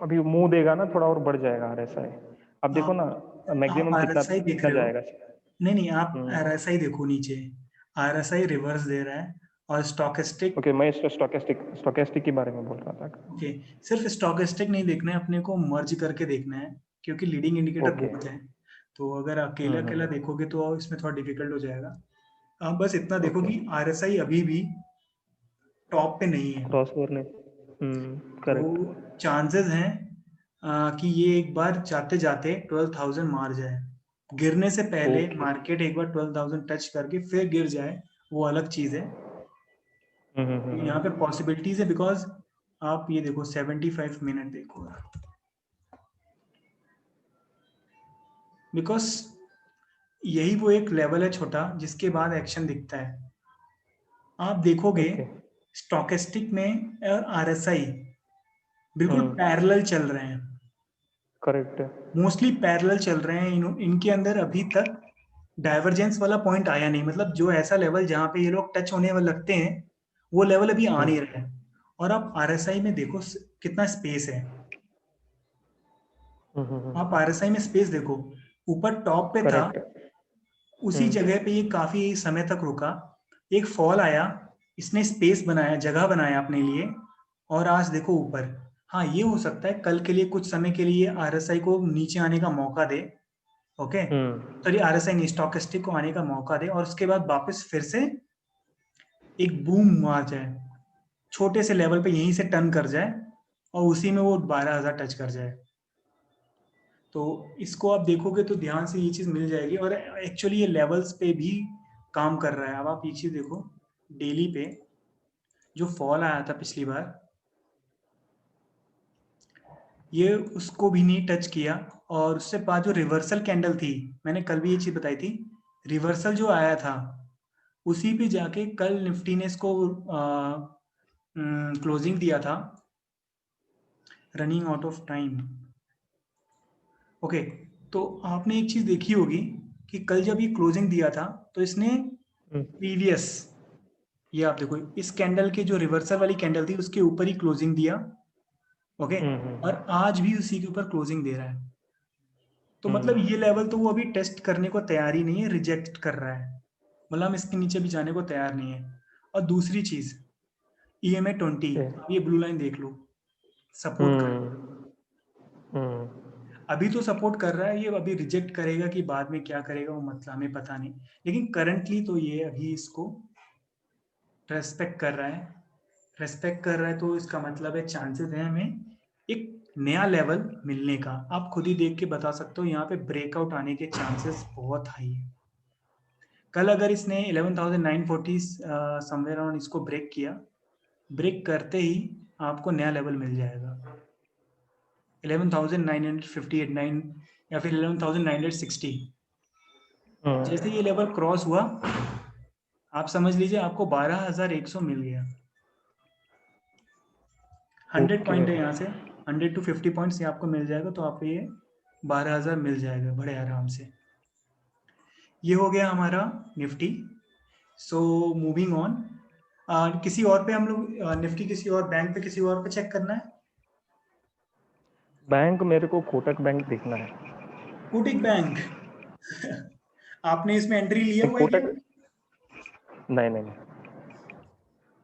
अभी मुंह देगा ना, थोड़ा और बढ़ जाएगा आरएसआई। अब देखो ना, आप मैक्सिमम कितना आरएसआई देख कितना रहे हो? जाएगा। नहीं नहीं, आप हम्म, आरएसआई देखो नीचे, आरएसआई रिवर्स दे रहा है और स्टोकेस्टिक। ओके, मैं स्टोकेस्टिक के बारे में बोल रहा था। ओके, सिर्फ स्टोकेस्टिक नहीं देखना है अपने को, मर्ज करके देखना है, क्योंकि लीडिंग इंडिकेटर ओके। बहुत है। तो अगर अकेला अकेला देखोगे तो इसमें थोड़ा डिफिकल्ट हो जाएगा। आप बस इतना देखो ओके, कि आरएसआई अभी भी टॉप पे नहीं है। क्रॉस ओवर ने, तो करेक्ट। चांसेस हैं कि ये एक बार जाते जाते 12,000 मार जाए। गिरने से पहले ओके। मार्केट एक बार 12,000 टच करके फिर गिर जाए, वो अलग चीज है। तो यहाँ पे पॉसिबिलिटीज है, बिकॉज आप ये देखो 75 मिनट देखो, बिकॉज यही वो एक लेवल है छोटा जिसके बाद एक्शन दिखता है। आप देखोगे ओके, स्टोकेस्टिक में और आरएसआई बिल्कुल हम्म, पैरेलल चल रहे हैं, करेक्ट है। मोस्टली पैरेलल चल रहे हैं। इनके अंदर अभी तक डाइवर्जेंस वाला पॉइंट आया नहीं, मतलब जो ऐसा लेवल जहां पे ये लोग टच होने वाले लगते हैं, वो लेवल अभी आ नहीं रहा है। और आप आरएसआई में देखो कितना स्पेस है। आप आरएसआई में स्पेस देखो, ऊपर टॉप पे था, करेक्ट। उसी जगह पे ये काफी समय तक रुका, एक फॉल आया, इसने स्पेस बनाया, जगह बनाया अपने लिए, और आज देखो ऊपर। हाँ, ये हो सकता है कल के लिए कुछ समय के लिए आरएसआई को नीचे आने का मौका दे। ओके, सॉरी, आरएसआई नहीं, स्टॉकेस्टिक को आने का मौका दे, और उसके बाद वापस फिर से एक बूम मार जाए, छोटे से लेवल पे यहीं से टर्न कर जाए, और उसी में वो 12,000 टच कर जाए। तो इसको आप देखोगे तो ध्यान से ये चीज मिल जाएगी, और एक्चुअली ये लेवल्स पे भी काम कर रहा है। अब आप ये चीज देखो, डेली पे जो फॉल आया था पिछली बार, ये उसको भी नहीं टच किया। और उससे बाद जो रिवर्सल कैंडल थी, मैंने कल भी ये चीज बताई थी, रिवर्सल जो आया था उसी पे जाके कल निफ्टी ने इसको क्लोजिंग दिया था। Running out of time. Okay, तो आपने एक चीज देखी होगी कि कल जब ये क्लोजिंग दिया था तो इसने प्रीवियस, ये आप देखो, इस कैंडल के जो रिवर्सल वाली कैंडल थी उसके ऊपर ही क्लोजिंग दिया। ओके, और आज भी उसी के ऊपर क्लोजिंग दे रहा है। तो मतलब ये लेवल तो वो अभी टेस्ट करने को तैयार ही नहीं है, रिजेक्ट कर रहा है, मतलब हम इसके नीचे भी जाने को तैयार नहीं है। और दूसरी चीज, EMA 20, आप ये ब्लू लाइन देख लो, सपोर्ट कर, अभी तो सपोर्ट कर रहा है, ये अभी रिजेक्ट करेगा कि बाद में क्या करेगा वो मतलब हमें पता नहीं, लेकिन करंटली तो ये अभी इसको रेस्पेक्ट कर रहा है। रेस्पेक्ट कर रहा है तो इसका मतलब है चांसेस है हमें एक नया लेवल मिलने का। आप खुद ही देख के बता सकते हो, यहाँ पे ब्रेकआउट आने के चांसेस बहुत हाई है। कल अगर इसने 11,940 समवेयर ऑन इसको ब्रेक किया, ब्रेक करते ही आपको नया लेवल मिल जाएगा, 11,958 9 या फिर 11,960। जैसे ये लेवल क्रॉस हुआ, आप समझ लीजिए आपको 12,100 मिल गया। 100 ओके। पॉइंट है यहाँ से, 100 to 50 पॉइंट्स ये आपको मिल जाएगा, तो आपको ये 12,000 मिल जाएगा बड़े आराम से। ये हो गया हमारा निफ्टी। सो मूविंग ऑन, किसी और पे हम लोग निफ्टी, किसी और बैंक पे, किसी और पे चेक करना है। बैंक मेरे को कोटक बैंक देखना है। कोटक बैंक आपने इसमें एंट्री लिया हुआ है क्या? कोटक, नहीं नहीं नहीं।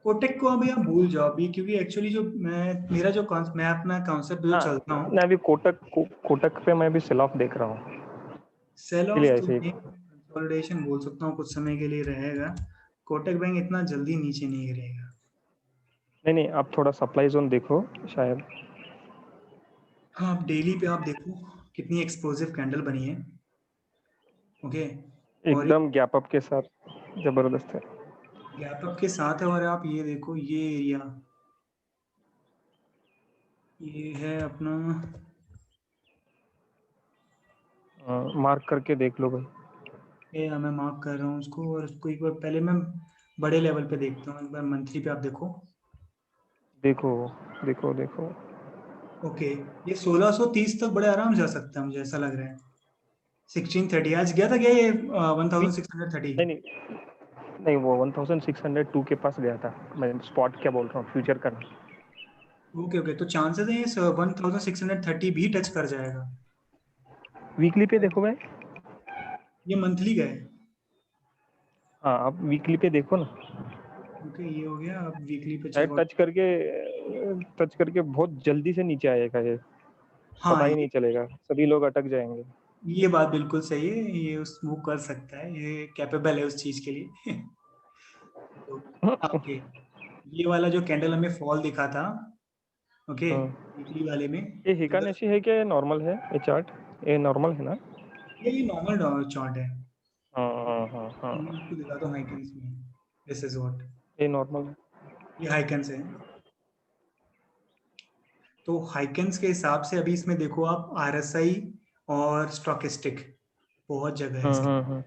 कोटक को अभी आप भूल जाओ अभी, क्योंकि एक्चुअली जो मैं अपना कॉन्सेप्ट जो हाँ, चलता हूँ, मैं अभी कोटक पे मैं भी सेल ऑफ देख रहा हूँ, सेल ऑफ इसलिए तो ऐसे ही। नहीं, कंसोलिडेशन बोल सकता हूँ, कुछ समय के लिए रहेगा। कोटक बैंक इतना जल्दी नीचे नहीं गिरेगा। नहीं नहीं, आप थोड़ा सप्लाई जोन देखो शायद। हाँ, आप डेली पे आप देखो कितनी एक्सप्लोसिव कैंडल बनी है। ओके, और एकदम गैप अप के साथ जबरदस्त है। गैप अप के साथ है। और आप ये देखो, ये एरिया, ये है अपना, मार्क करके देख लो भाई। ये मैं मार्क कर रहा हूँ उसको। और उसको एक बार पहले मैं बड़े लेवल पे देखता हूँ, एक बार मंथली पे आप देखो। देखो देखो देखो। ओके, ये 1630 तक बड़े आराम से जा सकता है, मुझे ऐसा लग रहा है। 1630 आज गया था क्या ये? नहीं 1630। नहीं नहीं, वो 1602 के पास गया था। मैं स्पॉट क्या बोल रहा हूँ, फ्यूचर का नहीं। ओके ओके, तो चांसेस है ये 1630 भी टच कर जाएगा। वीकली पे देखो भाई। ये मंथली का है। हाँ, आप वीकली पे देखो ना। ओके, ये हो गया। अब वीकली पे शायद चेकआउट। टच करके बहुत जल्दी से नीचे आएगा ये, हाँ, पता ही नहीं चलेगा, सभी लोग अटक जाएंगे। ये बात बिल्कुल सही है। ये उस वो कर सकता है, ये कैपेबल है उस चीज के लिए। तो ओके, ये वाला जो कैंडल हमें फॉल दिखा था, ओके, हाँ, वीकली वाले में, ये अगर हिकानेशी है क्या, ये नॉर्मल है ये चार्ट? ये नॉर्मल है ना? ये नॉर्मल चार्ट है। हाँ हाँ हाँ मैं हाँ, आपको दिखाता हूँ हाइकेंस में। दिस इज व्हाट, ये नॉर्मल है। ये हाइकेंस है। तो हाइकेंस के हिसाब से अभी इसमें देखो आप, आरएसआई और स्टॉकेस्टिक, बहुत जगह है इसकी, हम्म।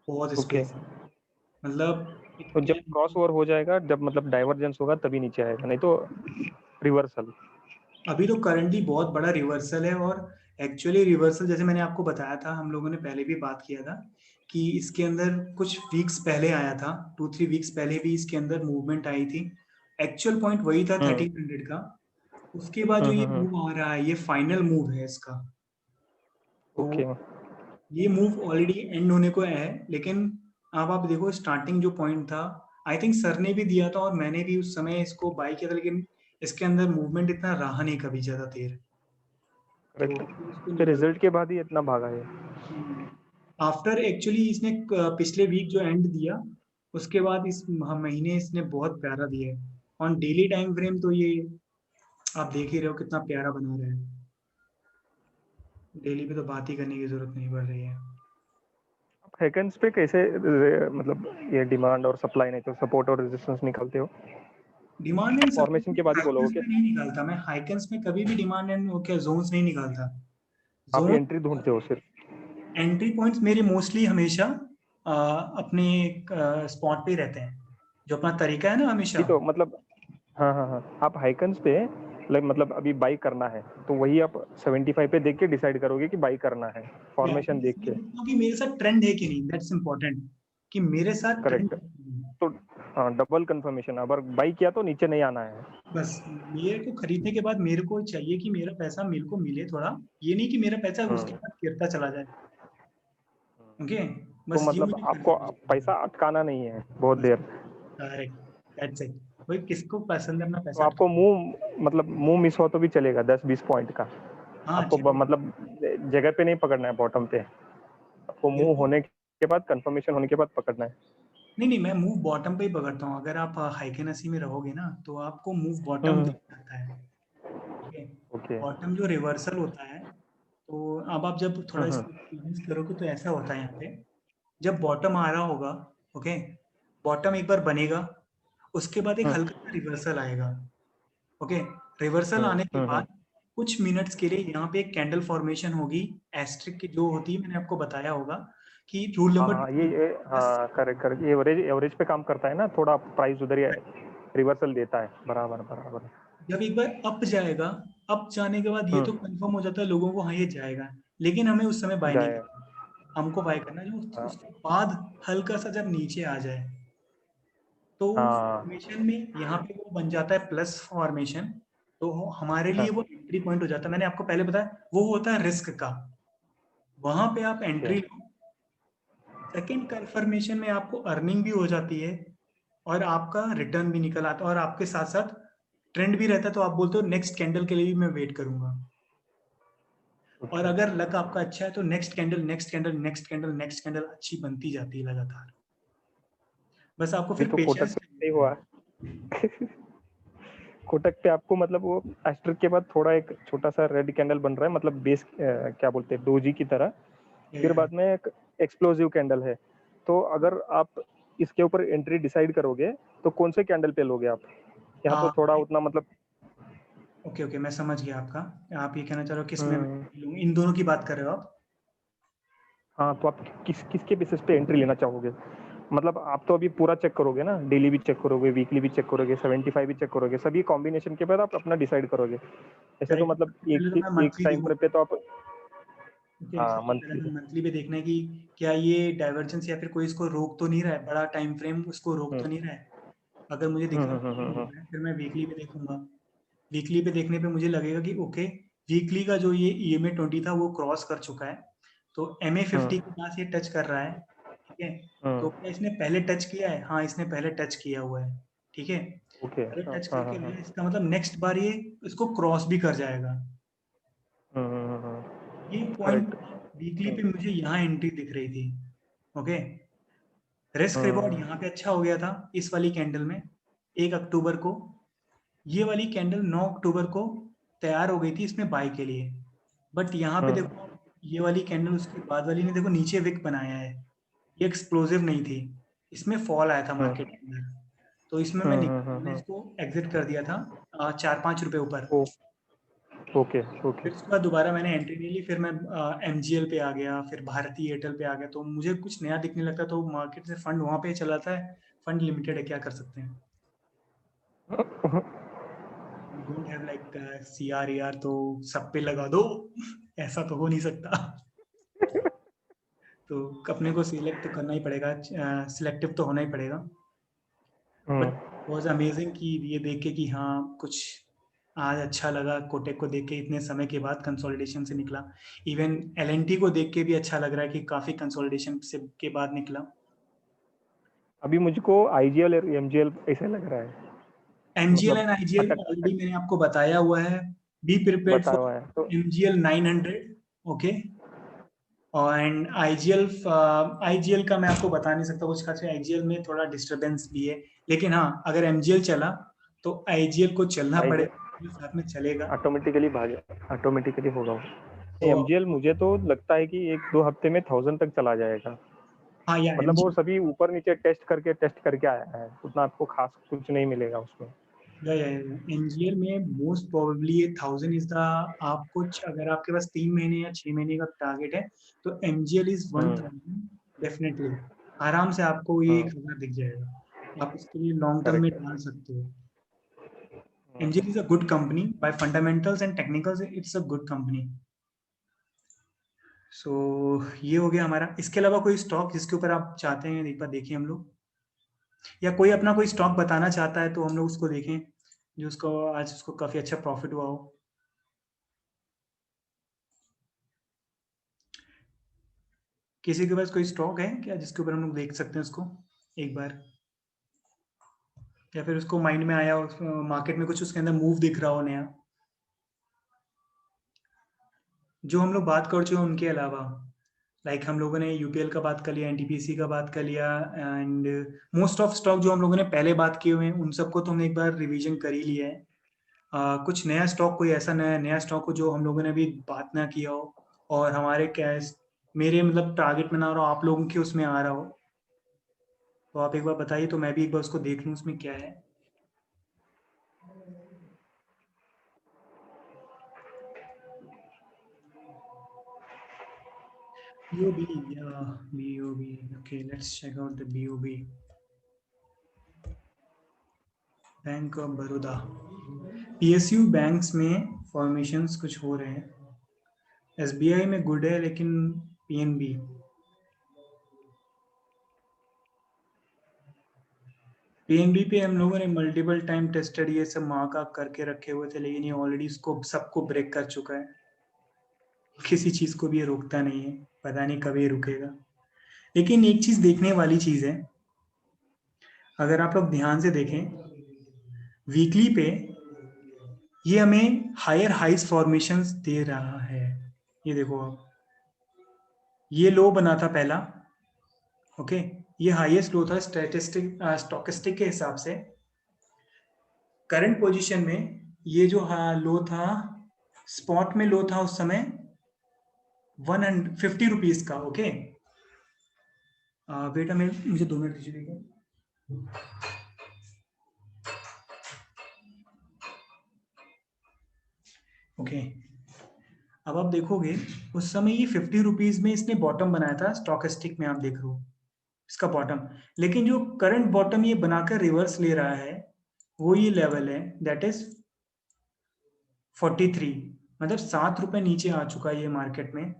बहुत ओके, स्पेस है। मतलब तो जब इतने, क्रॉस ओवर हो जाएगा, जब मतलब डाइवर्जेंस होगा तभी नीचे आएगा, नहीं तो रिवर्सल। अभी तो करंटली बहुत बड़ा रिवर्सल है। और एक्चुअली रिवर्सल, जैसे मैंने आपको बताया था, हम लोगों ने पहले भी बात किया था कि इसके अंदर कुछ वीक्स पहले आया था, 2-3 वीक्स पहले भी इसके अंदर मूवमेंट आई थी। एक्चुअल पॉइंट वही था हम्म 1300 का। उसके बाद जो ये हम्म। मूव आ रहा है, ये फाइनल मूव है इसका। तो ओके। ये मूव ऑलरेडी एंड होने को है, लेकिन अब आप देखो स्टार्टिंग जो पॉइंट था, आई थिंक सर ने भी दिया था और मैंने भी उस समय इसको बाय किया था, लेकिन इसके अंदर मूवमेंट इतना रहा नहीं कभी ज्यादा देर। तो करेक्ट। फिर इसको फिर निकल, रिजल्ट के बाद ही इतना भागा है। आफ्टर एक्चुअली इसने पिछले वीक जो एंड दिया, उसके बाद इस महीने इसने बहुत प्यारा दिया है। ऑन डेली टाइम फ्रेम तो ये आप देख ही रहे हो कितना प्यारा बना रहा है। डेली पे तो बात ही करने की जरूरत नहीं पड़ रही है। हैकेंस पे कैसे मतलब ये डिमांड और सप्लाई, नहीं तो सपोर्ट और रेजिस्टेंस निकालते हो? डिमांड एंड फॉर्मेशन सप्लाई के बाद ही हाइकेंस बोलोगे में क्या? नहीं निकालता मैं, हाइकेंस में कभी भी डिमांड एंड ओके जोन्स नहीं निकालता। आप जोन एंट्री ढूंढते हो सिर्फ? एंट्री पॉइंट्स मेरे मोस्टली हमेशा अपने स्पॉट पे ही रहते हैं, जो अपना तरीका है ना हमेशा। ये तो मतलब, हाँ हाँ हाँ, आप हाइकन्स पे मतलब अभी बाई करना है तो वही आप 75 पे देख के डिसाइड करोगे कि बाई करना है, मैं फॉर्मेशन देख इसलिए के। देखता हूँ कि मेरे साथ ट्रेंड है कि नहीं, दैट्स इंपॉर्टेंट, कि मेरे साथ ट्रेंड करेक्ट। है कि नहीं। तो हाँ, डबल कंफर्मेशन, अगर बाई किया तो नीचे नहीं आना है। बस मेरे को खरीदने के बाद मेरे को चाहिए कि मेरा पैसा मेरे को मिले थोड़ा, ये नहीं कि मेरा पैसा उसके हम्म। बाद गिरता चला जाए। ओके, तो बस ये मतलब मुझे आपको कंफर्मेशन। पैसा अटकाना नहीं है बहुत बस देर। Correct, that's it. भाई किसको पसंद है अपना तो पैसा आपको अटकाना? मतलब मुंह मिस हो तो भी चलेगा 10-20 पॉइंट का। हाँ आपको चलो, मतलब जगह पे नहीं पकड़ना है बॉटम पे, आपको मेरे मुंह को होने के बाद, कंफर्मेशन होने के बाद पकड़ना है। नहीं नहीं, मैं मूव बॉटम पे ही पकड़ता हूँ। अगर आप हाइकेनेसी में रहोगे ना, तो आपको मूव बॉटम हम्म। दिख जाता है। Okay, okay. बॉटम जो रिवर्सल होता है, तो अब आप जब थोड़ा हम्म। इसको एक्सपीरियंस करोगे तो ऐसा होता है यहाँ पे, जब बॉटम आ रहा होगा, ओके, बॉटम एक बार बनेगा, उसके बाद एक हम्म हल्का सा रिवर्सल आएगा। ओके, रिवर्सल आने के हम्म। बाद कुछ मिनट्स के लिए यहाँ पे एक कैंडल फॉर्मेशन होगी, एस्ट्रिक की जो होती है, मैंने आपको बताया होगा कि रूल हाँ नंबर हाँ, 2। हाँ करेक्ट करेक्ट, ये एवरेज एवरेज पे काम करता है ना, थोड़ा प्राइस उधर ही रिवर्सल देता है, बराबर बराबर। जब एक बार अप जाएगा, अप जाने के बाद ये तो कंफर्म हो जाता है लोगों को, हाँ ये जाएगा, लेकिन हमें उस समय बाय नहीं जाए। करना। हमको बाय करना है जो हाँ उसके बाद हल्का सा जब नीचे आ जाए, तो हाँ फॉर्मेशन में यहाँ पे वो बन जाता है प्लस फॉर्मेशन। तो हमारे लिए वो एंट्री पॉइंट हो जाता है। मैंने आपको पहले बताया वो होता है रिस्क का, वहां पे आप ओके। एंट्री लो। सेकंड कंफर्मेशन में आपको अर्निंग भी हो जाती है, और आपका रिटर्न भी निकल आता है, और आपके साथ साथ ट्रेंड भी रहता है। तो आप बोलते हो नेक्स्ट कैंडल के लिए भी मैं वेट करूंगा। और ओके। अगर लक आपका अच्छा है तो next candle, next candle, next candle, next candle अच्छी बनती जाती है लगातार। बस आपको अभी फिर तो कोटक पेशेंस पे नहीं हुआ। कोटक पे आपको मतलब वो एस्टर के बाद थोड़ा एक छोटा सा रेड कैंडल बन रहा है, मतलब बेस क्या बोलते हैं, डोजी की तरह। फिर बाद में एक एक्सप्लोसिव कैंडल है। तो अगर आप इसके ऊपर एंट्री डिसाइड करोगे तो कौन से कैंडल पे लोगे आप? यहाँ तो थोड़ा उतना मतलब ओके ओके, मैं समझ गया आपका। आप ये कहना चाह रहे हो किस में लूँ? इन दोनों की बात कर रहे हो आप? हाँ, तो आप किसके बेसिस पे एंट्री लेना चाहोगे? मतलब आप तो अभी पूरा चेक करोगे ना, डेली भी चेक करोगे, वीकली भी चेक करोगे, 75 भी चेक करोगे, सभी कॉम्बिनेशन के बाद आप अपना डिसाइड करोगे। ऐसे तो करेक्ट। मतलब पहले तो मैं एक मंथली टाइम देखूँ। पे तो आप ओके, हाँ सबसे पहले मंथली। मैं मंथली पे देखना है कि क्या ये डाइवर्जेंस या फिर कोई इसको रोक तो नहीं रहा है, बड़ा टाइम फ्रेम उसको रोक तो नहीं रहा है। अगर मुझे दिख रहा है कि रोक रहा है, फिर मैं वीकली पे देखूंगा। वीकली पे देखने पे मुझे लगेगा कि ओके, वीकली का जो ये EMA 20 था वो क्रॉस कर चुका है, तो MA 50 के पास ये टच कर रहा है। ठीक है, तो क्या इसने पहले टच किया है? हाँ, इसने पहले टच किया हुआ है। ठीक है, ओके। अगर हाँ टच हाँ करके हाँ। गया इसका मतलब नेक्स्ट बार ये इसको क्रॉस भी कर जाएगा। ये पॉइंट करेक्ट। वीकली पे मुझे यहाँ एंट्री दिख रही थी। ओके, रिस्क रिवॉर्ड यहाँ पे अच्छा हो गया था इस वाली कैंडल में। 1 अक्टूबर को ये वाली कैंडल 9 अक्टूबर को तैयार हो गई थी इसमें बाय के लिए, बट यहाँ पे देखो आप, ये वाली कैंडल उसके बाद वाली ने देखो नीचे विक बनाया है। ये एक्सप्लोसिव नहीं थी, इसमें फॉल आया था मार्केट के अंदर, तो इसमें मैंने इसको एग्जिट कर दिया था 4-5 रुपए ऊपर। Okay okay. फिर उसके बाद दोबारा मैंने एंट्री नहीं ली, फिर मैं MGL पे आ गया, फिर भारती एयरटेल पे आ गया, तो मुझे कुछ नया दिखने लगता तो मार्केट से फंड वहाँ पे चला जाता है। फंड लिमिटेड है, क्या कर सकते हैं। We don't have like CR तो सब पे लगा दो, ऐसा तो हो नहीं सकता। तो अपने को सिलेक्ट तो करना ही पड़ेगा, सिलेक्टिव तो होना ही पड़ेगा। बट वाज अमेजिंग कि ये देख के कि हाँ कुछ आज अच्छा लगा, कोटेक को देख के इतने समय के बाद कंसोलिडेशन से निकला। इवन LNT को देख के भी अच्छा लग रहा है कि काफी कंसोलिडेशन से के बाद निकला। अभी मुझको IGL और MGL ऐसे लग रहा है, MGL मतलब एंड IGL अटक ऑलरेडी अटक मैंने आपको बताया हुआ है। बी प्रिपेयर्ड बताया हुआ फॉर है तो MGL 900। ओके, और एंड IGL का मैं आपको बता नहीं सकता कुछ खास। IGL में थोड़ा डिस्टरबेंस भी है, लेकिन हाँ अगर MGL चला तो IGL को चलना IGL पड़ेगा, साथ में चलेगा। ऑटोमेटिकली भागे, ऑटोमेटिकली होगा वो। तो MGL मुझे तो लगता है कि 1-2 हफ्ते में 1000 तक चला जाएगा। हाँ, या मतलब वो MGL, सभी ऊपर नीचे टेस्ट करके आया है, उतना आपको खास कुछ नहीं मिलेगा उसमें। या MGL में मोस्ट प्रोबेबली ये 1000 इज द, आप कुछ अगर आपके पास 3 महीने या 6 महीने का टारगेट है तो MGL इज 1000 डेफिनेटली। आराम से आपको ये 1000 दिख जाएगा, आप इसके लिए लॉन्ग टर्म में करेक्ट। डाल सकते हो। MGL is a good company by fundamentals and technicals, it's a good company. So ये हो गया हमारा। इसके अलावा कोई स्टॉक जिसके ऊपर आप चाहते हैं एक बार देखें हम लोग, या कोई अपना कोई स्टॉक बताना चाहता है तो हम लोग उसको देखें, जो उसको आज उसको काफी अच्छा प्रॉफिट हुआ हो। किसी के पास कोई स्टॉक है क्या जिसके ऊपर हम लोग देख सकते हैं उसको एक बार, या फिर उसको माइंड में आया हो, मार्केट में कुछ उसके अंदर मूव दिख रहा हो नया, जो हम लोग बात कर चुके हैं उनके अलावा। लाइक हम लोगों ने UPL का बात कर लिया, NTPC का बात कर लिया, एंड मोस्ट ऑफ स्टॉक जो हम लोगों ने पहले बात किए हुए हैं उन सबको तो हमने एक बार रिवीजन कर ही लिया है। कुछ नया स्टॉक, कोई ऐसा नया नया स्टॉक हो जो हम लोगों ने अभी बात ना किया हो और हमारे कैश मेरे मतलब टारगेट में ना रहा हो, आप लोगों के उसमें आ रहा हो, तो आप एक बार बताइए तो मैं भी एक बार उसको देख लूँ उसमें क्या है। BOB, yeah, BOB. Okay, let's check out the BOB. Bank of Baroda. PSU banks में फॉर्मेशंस कुछ हो रहे हैं। SBI में गुड है, लेकिन PNB पे हम लोगों ने मल्टीपल टाइम टेस्टेड ये सब मार्क अप करके रखे हुए थे, लेकिन ये ऑलरेडी इसको सबको ब्रेक कर चुका है। किसी चीज को भी ये रोकता नहीं है, पता नहीं कब ये रुकेगा। लेकिन एक चीज देखने वाली चीज है, अगर आप लोग ध्यान से देखें वीकली पे ये हमें हायर हाइस फॉर्मेशंस दे रहा है। ये देखो आप, ये लो बना था पहला। ओके, ये हाईएस्ट लो था स्टोकेस्टिक के हिसाब से। करंट पोजीशन में ये जो लो था, स्पॉट में लो था उस समय 150 रुपीज का। ओके, बेटा मैं मुझे 2 मिनट दीजिए। ओके, अब आप देखोगे उस समय ये 50 रुपीज में इसने बॉटम बनाया था, स्टॉकेस्टिक में आप देख रहे हो इसका बॉटम, लेकिन जो करंट बॉटम ये बनाकर रिवर्स ले रहा है वो ये लेवल है, दैट इज 43, मतलब 7 रुपए नीचे आ चुका है ये मार्केट में।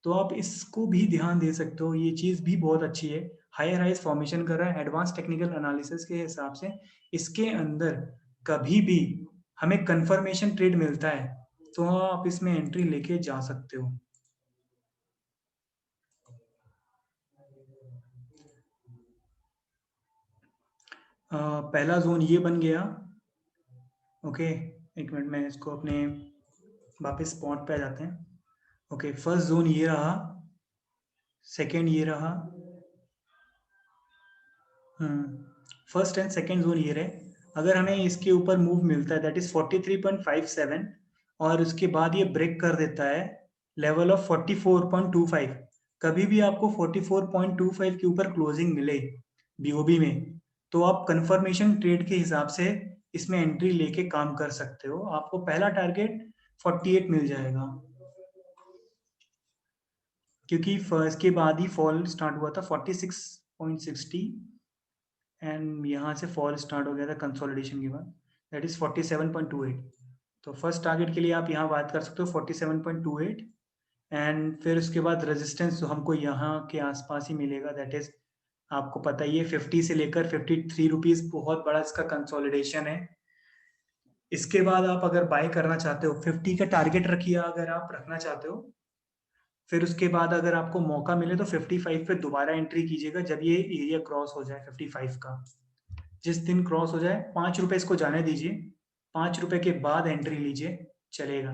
तो आप इसको भी ध्यान दे सकते हो, ये चीज़ भी बहुत अच्छी है। हायर हाइस फॉर्मेशन कर रहा है, एडवांस टेक्निकल एनालिसिस के हिसाब से इसके अंदर कभी भी हमें कंफर्मेशन ट्रेड मिलता है तो आप इसमें एंट्री लेके जा सकते हो। पहला जोन ये बन गया। ओके, एक मिनट में इसको अपने वापस स्पॉट पे आ जाते हैं। ओके, फर्स्ट जोन ये रहा, सेकेंड ये रहा, फर्स्ट एंड सेकेंड जोन ये रहे। अगर हमें इसके ऊपर मूव मिलता है दैट इज 43.57 और उसके बाद ये ब्रेक कर देता है लेवल ऑफ 44.25, कभी भी आपको 44.25 के ऊपर क्लोजिंग मिले बीओबी में तो आप कंफर्मेशन ट्रेड के हिसाब से इसमें एंट्री लेके काम कर सकते हो। आपको पहला टारगेट 48 मिल जाएगा क्योंकि इसके बाद ही फॉल स्टार्ट हुआ था 46.60 एंड यहाँ से फॉल स्टार्ट हो गया था कंसोलिडेशन के बाद, दैट इज 47.28। तो फर्स्ट टारगेट के लिए आप यहाँ बात कर सकते हो 47.28 एंड फिर उसके बाद रेजिस्टेंस जो हमको यहाँ के आसपास ही मिलेगा, दैट इज आपको पता ही है 50 से लेकर 53 रुपीज, बहुत बड़ा इसका कंसोलिडेशन है। इसके बाद आप अगर बाय करना चाहते हो 50 का टारगेट रखिए अगर आप रखना चाहते हो, फिर उसके बाद अगर आपको मौका मिले तो 55 पे दोबारा एंट्री कीजिएगा जब ये एरिया क्रॉस हो जाए 55 का। जिस दिन क्रॉस हो जाए 5 रुपए इसको जाने दीजिए, 5 रुपए के बाद एंट्री लीजिए, चलेगा।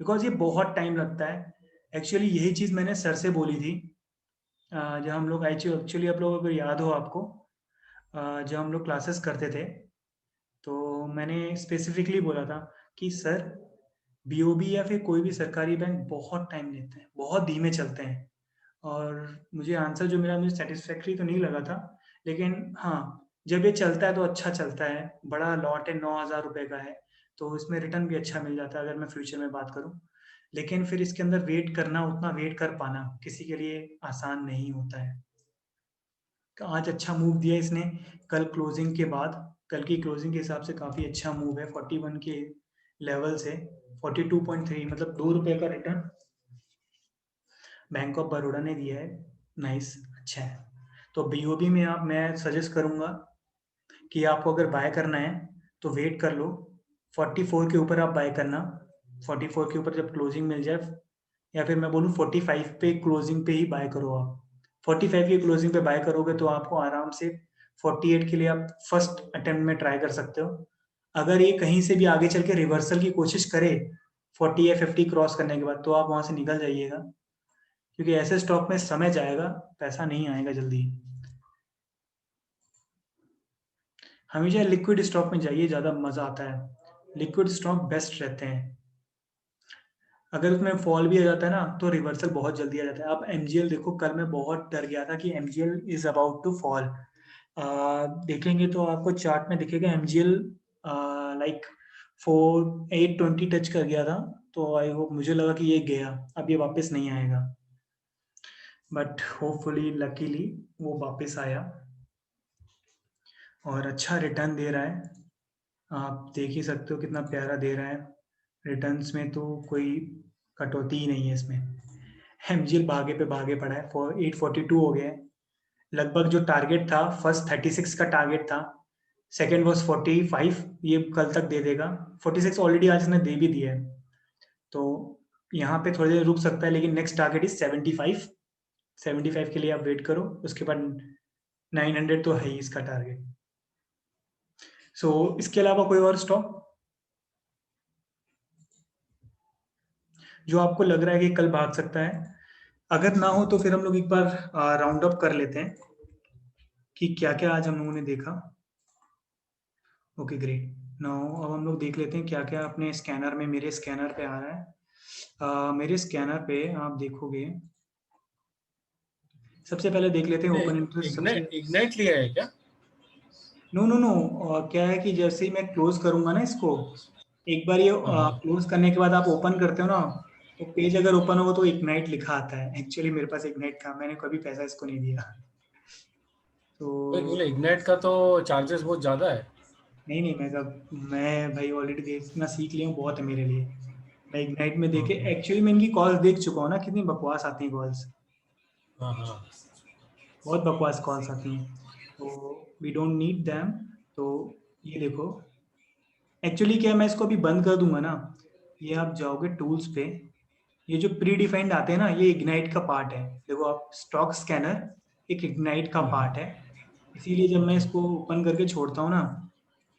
बिकॉज ये बहुत टाइम लगता है। एक्चुअली यही चीज़ मैंने सर से बोली थी जब हम लोग एक्चुअली आप लोगों को याद हो आपको जब हम लोग क्लासेस करते थे तो मैंने स्पेसिफिकली बोला था कि सर बीओबी या फिर कोई भी सरकारी बैंक बहुत टाइम लेते हैं, बहुत धीमे चलते हैं। और मुझे आंसर जो मिला मुझे सेटिस्फैक्ट्री तो नहीं लगा था, लेकिन हाँ जब ये चलता है तो अच्छा चलता है। बड़ा लॉट है, 9,000 रुपये का है, तो इसमें रिटर्न भी अच्छा मिल जाता है अगर मैं फ्यूचर में बात करूँ। लेकिन फिर इसके अंदर वेट करना, उतना वेट कर पाना किसी के लिए आसान नहीं होता है। तो आज अच्छा मूव दिया इसने, कल क्लोजिंग के बाद, कल की क्लोजिंग के हिसाब से काफ़ी अच्छा मूव है 41 के लेवल से 42.3, मतलब 2 रुपये का रिटर्न बैंक ऑफ बड़ौदा ने दिया है। नाइस, अच्छा है। तो बीओबी में आप, मैं सजेस्ट करूंगा कि आपको अगर बाय करना है तो वेट कर लो, 44 के ऊपर आप बाय करना, 44 के ऊपर जब क्लोजिंग मिल जाए, या फिर मैं बोलूँ 45 पे क्लोजिंग पे ही बाय करो आप। 45 की क्लोजिंग पे बाय करोगे तो आपको आराम से 48 के लिए आप फर्स्ट अटेम्प्ट में ट्राई कर सकते हो। अगर ये कहीं से भी आगे चल के रिवर्सल की कोशिश करे 40 या 50 क्रॉस करने के बाद तो आप वहां से निकल जाइएगा, क्योंकि ऐसे स्टॉक में समय जाएगा, पैसा नहीं आएगा जल्दी। हमेशा लिक्विड स्टॉक में जाइए, ज़्यादा मज़ा आता है। लिक्विड स्टॉक बेस्ट रहते हैं। अगर उसमें फॉल भी आ जाता है ना तो रिवर्सल बहुत जल्दी आ जाता है। आप एमजीएल देखो, कल मैं बहुत डर गया था कि MGL is about to fall. देखेंगे तो आपको चार्ट में दिखेगा एमजीएल लाइक 820 टच कर गया था, तो आई होप, मुझे लगा कि ये गया, अब ये वापस नहीं आएगा, बट होपफुली लकीली वो वापस आया और अच्छा रिटर्न दे रहा है। आप देख ही सकते हो कितना प्यारा दे रहा है। रिटर्न्स में तो कोई कटौती ही नहीं है इसमें। एमजीएल भागे पे भागे पड़ा है, 842 हो गया है। लगभग जो टारगेट था, फर्स्ट 36 का टारगेट था, सेकेंड वॉज 45, ये कल तक दे देगा। 46 ऑलरेडी आज इसने दे भी दिया है, तो यहाँ पे थोड़ी देर रुक सकता है, लेकिन नेक्स्ट टारगेट इज 75। 75 के लिए आप वेट करो, उसके बाद 900 तो है ही इसका टारगेट। सो इसके अलावा कोई और स्टॉक जो आपको लग रहा है कि कल भाग सकता है? अगर ना हो तो फिर हम लोग एक बार राउंड अप कर लेते हैं कि क्या क्या आज हम लोगों ने देखा। ओके ग्रेट, नाउ अब हम लोग देख लेते हैं क्या क्या अपने स्कैनर में, मेरे स्कैनर पे आ रहा है। मेरे स्कैनर पे आप देखोगे सबसे पहले देख लेते हैं ओपन इंटरेस्ट सबसे। इग्नाइट लिया है क्या? नो नो नो, क्या है कि जैसे ही मैं क्लोज करूंगा ना इसको, एक बार ये हाँ क्लोज करने के बाद आप ओपन करते हो ना, तो पेज अगर ओपन होगा तो इग्नाइट लिखा आता है। एक्चुअली मेरे पास इग्नाइट था, मैंने कभी पैसा इसको नहीं दिया। तो बोले इग्नाइट का तो चार्जेस बहुत ज्यादा है। नहीं नहीं, मैं भाई ऑलरेडी देखना सीख लिया हूँ, बहुत है मेरे लिए। मैं इग्नाइट में देखे, हाँ एक्चुअली मैं इनकी कॉल्स देख चुका हूँ ना, कितनी बकवास आती हैं कॉल्स। हाँ हाँ। बहुत बकवास कॉल्स आती हैं, तो वी डोंट नीड दैम। तो ये देखो, एक्चुअली क्या है, मैं इसको अभी बंद कर दूंगा ना, ये आप जाओगे टूल्स पे, ये जो प्री डिफाइंड आते हैं ना, ये इग्नाइट का पार्ट है। देखो आप, स्टॉक स्कैनर एक इग्नाइट का पार्ट है। इसीलिए जब मैं ओके। इसको ओपन करके छोड़ता हूँ ना,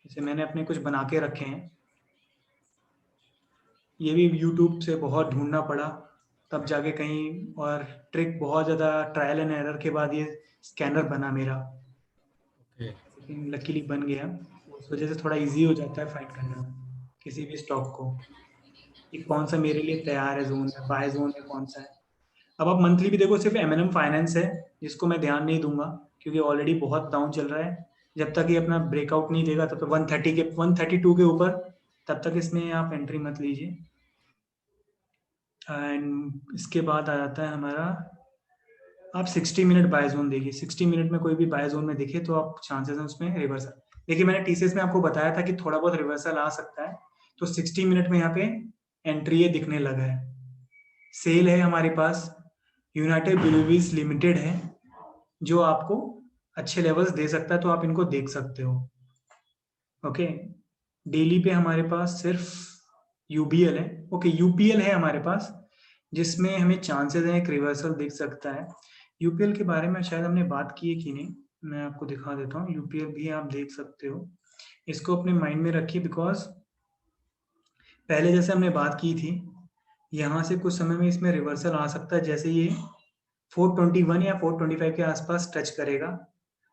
जैसे मैंने अपने कुछ बना के रखे हैं, ये भी यूट्यूब से बहुत ढूंढना पड़ा, तब जाके कहीं, और ट्रिक बहुत ज़्यादा ट्रायल एंड एरर के बाद ये स्कैनर बना मेरा, ओके। लेकिन लकीली बन गया। उस वजह से थोड़ा इजी हो जाता है फाइंड करना किसी भी स्टॉक को, कि कौन सा मेरे लिए तैयार है, जोन है, बाय जोन है कौन सा है। अब आप मंथली भी देखो, सिर्फ एम फाइनेंस है जिसको मैं ध्यान नहीं दूंगा, क्योंकि ऑलरेडी बहुत डाउन चल रहा है। जब तक ये अपना ब्रेकआउट नहीं देगा, तब तक 130 के 132 के ऊपर, तब तक इसमें आप एंट्री मत लीजिए। एंड इसके बाद आ जाता है हमारा, आप 60 मिनट बाय जोन देखिए। 60 मिनट में कोई भी बाय जोन में दिखे तो आप चांसेस हैं उसमें रिवर्सल। देखिए मैंने टीसीएस में आपको बताया था कि थोड़ा बहुत रिवर्सल आ सकता है, तो 60 मिनट में यहाँ पे एंट्री ये दिखने लगा है। सेल है हमारे पास, यूनाइटेड ब्रूअरीज लिमिटेड है, जो आपको अच्छे लेवल्स दे सकता है, तो आप इनको देख सकते हो। ओके, डेली पे हमारे पास सिर्फ यूबीएल है, ओके यूपीएल है हमारे पास, जिसमें हमें चांसेस हैं एक रिवर्सल दिख सकता है। यूपीएल के बारे में शायद हमने बात की है कि नहीं, मैं आपको दिखा देता हूँ। यूपीएल भी आप देख सकते हो, इसको अपने माइंड में रखिए, बिकॉज पहले जैसे हमने बात की थी, यहाँ से कुछ समय में इसमें रिवर्सल आ सकता है, जैसे ये 421 या 425 के आसपास टच करेगा।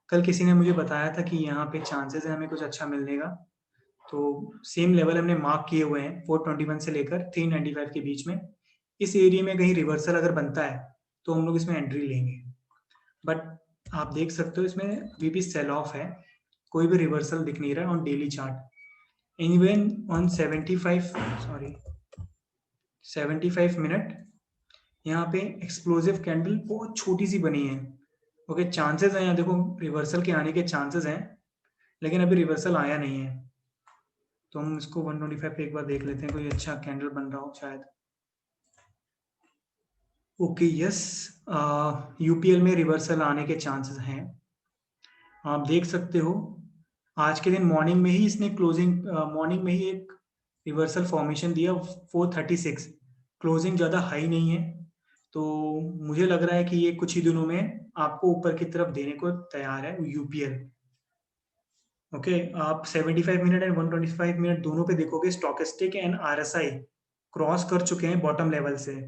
कल किसी ने मुझे बताया था कि यहाँ पे चांसेस है हमें कुछ अच्छा मिलने का, तो सेम लेवल हमने मार्क किए हुए हैं 421 से लेकर 395 के बीच में। इस एरिया में कहीं रिवर्सल अगर बनता है तो हम लोग इसमें एंट्री लेंगे, बट आप देख सकते हो इसमें अभी भी सेल ऑफ है, कोई भी रिवर्सल दिख नहीं रहा है on daily chart. Even on 75, sorry 75 minute, यहाँ पे एक्सप्लोसिव कैंडल बहुत छोटी सी बनी है। ओके, चांसेस हैं यहाँ देखो रिवर्सल के आने के चांसेस हैं, लेकिन अभी रिवर्सल आया नहीं है। तो हम इसको 125 पे एक बार देख लेते हैं, कोई अच्छा कैंडल बन रहा हो शायद। ओके यस, यूपीएल में रिवर्सल आने के चांसेस हैं, आप देख सकते हो। आज के दिन मॉर्निंग में ही इसने मॉर्निंग में ही एक रिवर्सल फॉर्मेशन दिया 436, क्लोजिंग ज़्यादा हाई नहीं है, तो मुझे लग रहा है कि ये कुछ ही दिनों में आपको ऊपर की तरफ देने को तैयार है यूपीएल। ओके, आप 75 मिनट एंड 125 मिनट दोनों पे देखोगे, स्टॉकेस्टिक एंड आरएसआई क्रॉस कर चुके हैं बॉटम लेवल से।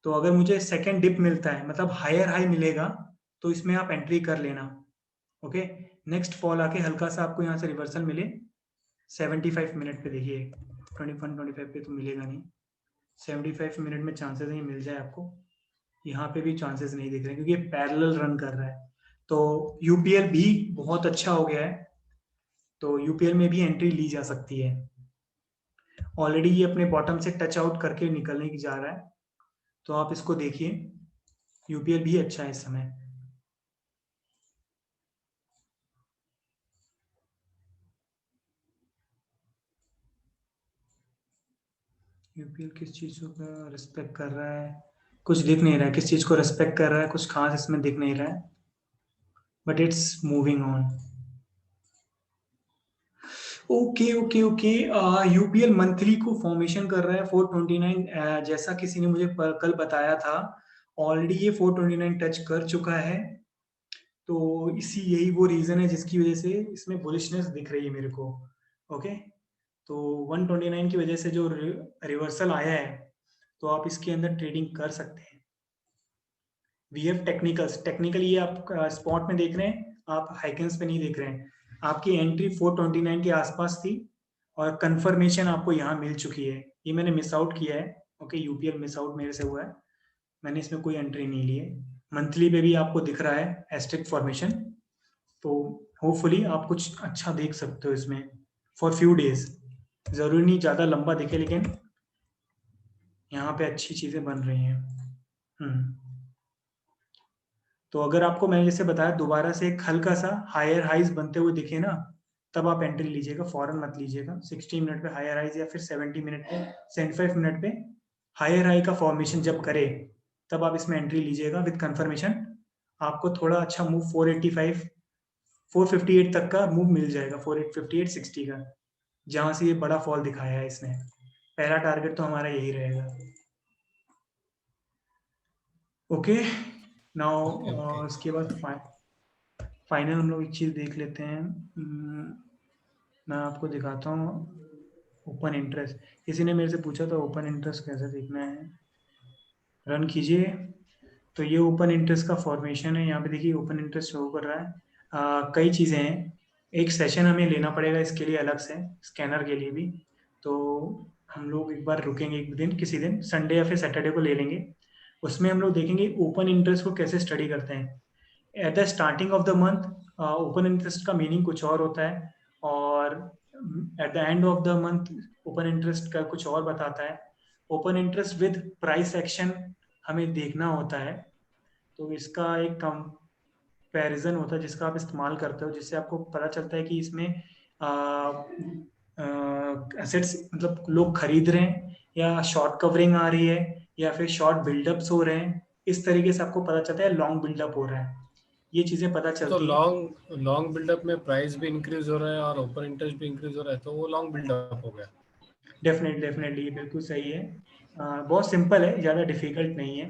तो अगर मुझे सेकेंड डिप मिलता है, मतलब हायर हाई मिलेगा, तो इसमें आप एंट्री कर लेना। ओके, नेक्स्ट फॉल आके हल्का सा आपको यहाँ से रिवर्सल मिले 75 मिनट पे, देखिए 21-25 पे तो मिलेगा नहीं, 75 मिनट में चांसेस नहीं मिल जाए आपको। यहाँ पे भी चांसेस नहीं दिख रहे क्योंकि ये पैरेलल रन कर रहा है। तो यूपीएल भी बहुत अच्छा हो गया है, तो यूपीएल में भी एंट्री ली जा सकती है। ऑलरेडी ये अपने बॉटम से टच आउट करके निकलने की जा रहा है, तो आप इसको देखिए, यूपीएल भी अच्छा है इस समय। यूपीएल किस चीज को रिस्पेक्ट कर रहा है, कुछ दिख नहीं रहा है, किस चीज को रिस्पेक्ट कर रहा है कुछ खास इसमें दिख नहीं रहा है, but it's moving on. Okay okay okay, UPL monthly को फॉर्मेशन कर रहा है 429, जैसा किसी ने मुझे कल बताया था, ऑलरेडी ये 429 टच कर चुका है। तो इसी यही वो रीजन है जिसकी वजह से इसमें बुलिशनेस दिख रही है मेरे को। ओके, तो 129 की वजह से जो रिवर्सल आया है, तो आप इसके अंदर ट्रेडिंग कर सकते हैं। वीएफ टेक्निकल्स, टेक्निकली ये आप स्पॉट में देख रहे हैं, आप हाइकेंस पे नहीं देख रहे हैं। आपकी एंट्री 429 के आसपास थी, और कंफर्मेशन आपको यहाँ मिल चुकी है। ये मैंने मिस आउट किया है, ओके यूपीएल मिस आउट मेरे से हुआ है, मैंने इसमें कोई एंट्री नहीं ली है। मंथली पे भी आपको दिख रहा है एस्टेरिक फॉर्मेशन, तो होपफुली आप कुछ अच्छा देख सकते हो इसमें फॉर फ्यू डेज। जरूरी नहीं ज़्यादा लंबा दिखे, लेकिन यहाँ पे अच्छी चीज़ें बन रही हैं। तो अगर आपको मैंने जैसे बताया दोबारा से एक हल्का सा हायर हाइज बनते हुए दिखे ना, तब आप एंट्री लीजिएगा, फॉरन मत लीजिएगा। 60 मिनट पे हायर हाइज या फिर 70 मिनट पे 75 मिनट पे हायर हाई का फॉर्मेशन जब करे, तब आप इसमें एंट्री लीजिएगा विद कंफर्मेशन। आपको थोड़ा अच्छा मूव 485 458 तक का मूव मिल जाएगा, 458 60 का, जहां से ये बड़ा फॉल दिखाया है इसने। पहला टारगेट तो हमारा यही रहेगा। ओके नाउ ओके उसके बाद फाइनल हम लोग एक चीज देख लेते हैं। मैं आपको दिखाता हूँ ओपन इंटरेस्ट। किसी ने मेरे से पूछा था ओपन इंटरेस्ट कैसे देखना है, रन कीजिए। तो ये ओपन इंटरेस्ट का फॉर्मेशन है। यहाँ पे देखिए ओपन इंटरेस्ट शो कर रहा है। कई चीज़ें हैं, एक सेशन हमें लेना पड़ेगा इसके लिए अलग से, स्कैनर के लिए भी। तो हम लोग एक बार रुकेंगे, एक दिन किसी दिन संडे या फिर सैटरडे को ले लेंगे। उसमें हम लोग देखेंगे ओपन इंटरेस्ट को कैसे स्टडी करते हैं। At the starting of the month open interest का मीनिंग कुछ और होता है, और at the end of the month open interest का कुछ और बताता है। Open interest with price action हमें देखना होता है। तो इसका एक कंपैरिजन होता है जिसका आप इस्तेमाल करते हो, जिससे आपको पता चलता है कि इसमें एसेट्स मतलब लोग खरीद रहे हैं, या शॉर्ट कवरिंग आ रही है, या फिर शॉर्ट बिल्डअप्स हो रहे हैं। इस तरीके से आपको पता चलता है लॉन्ग बिल्डअप हो रहा है, ये चीज़ें पता तो चलती हैं। लॉन्ग लॉन्ग बिल्डअप में प्राइस भी इंक्रीज हो रहा है और ओपन इंटरेस्ट भी इंक्रीज हो रहा है, तो वो लॉन्ग बिल्डअप हो गया। डेफिनेटली डेफिनेटली ये बिल्कुल सही है। बहुत सिंपल है, ज़्यादा डिफिकल्ट नहीं है।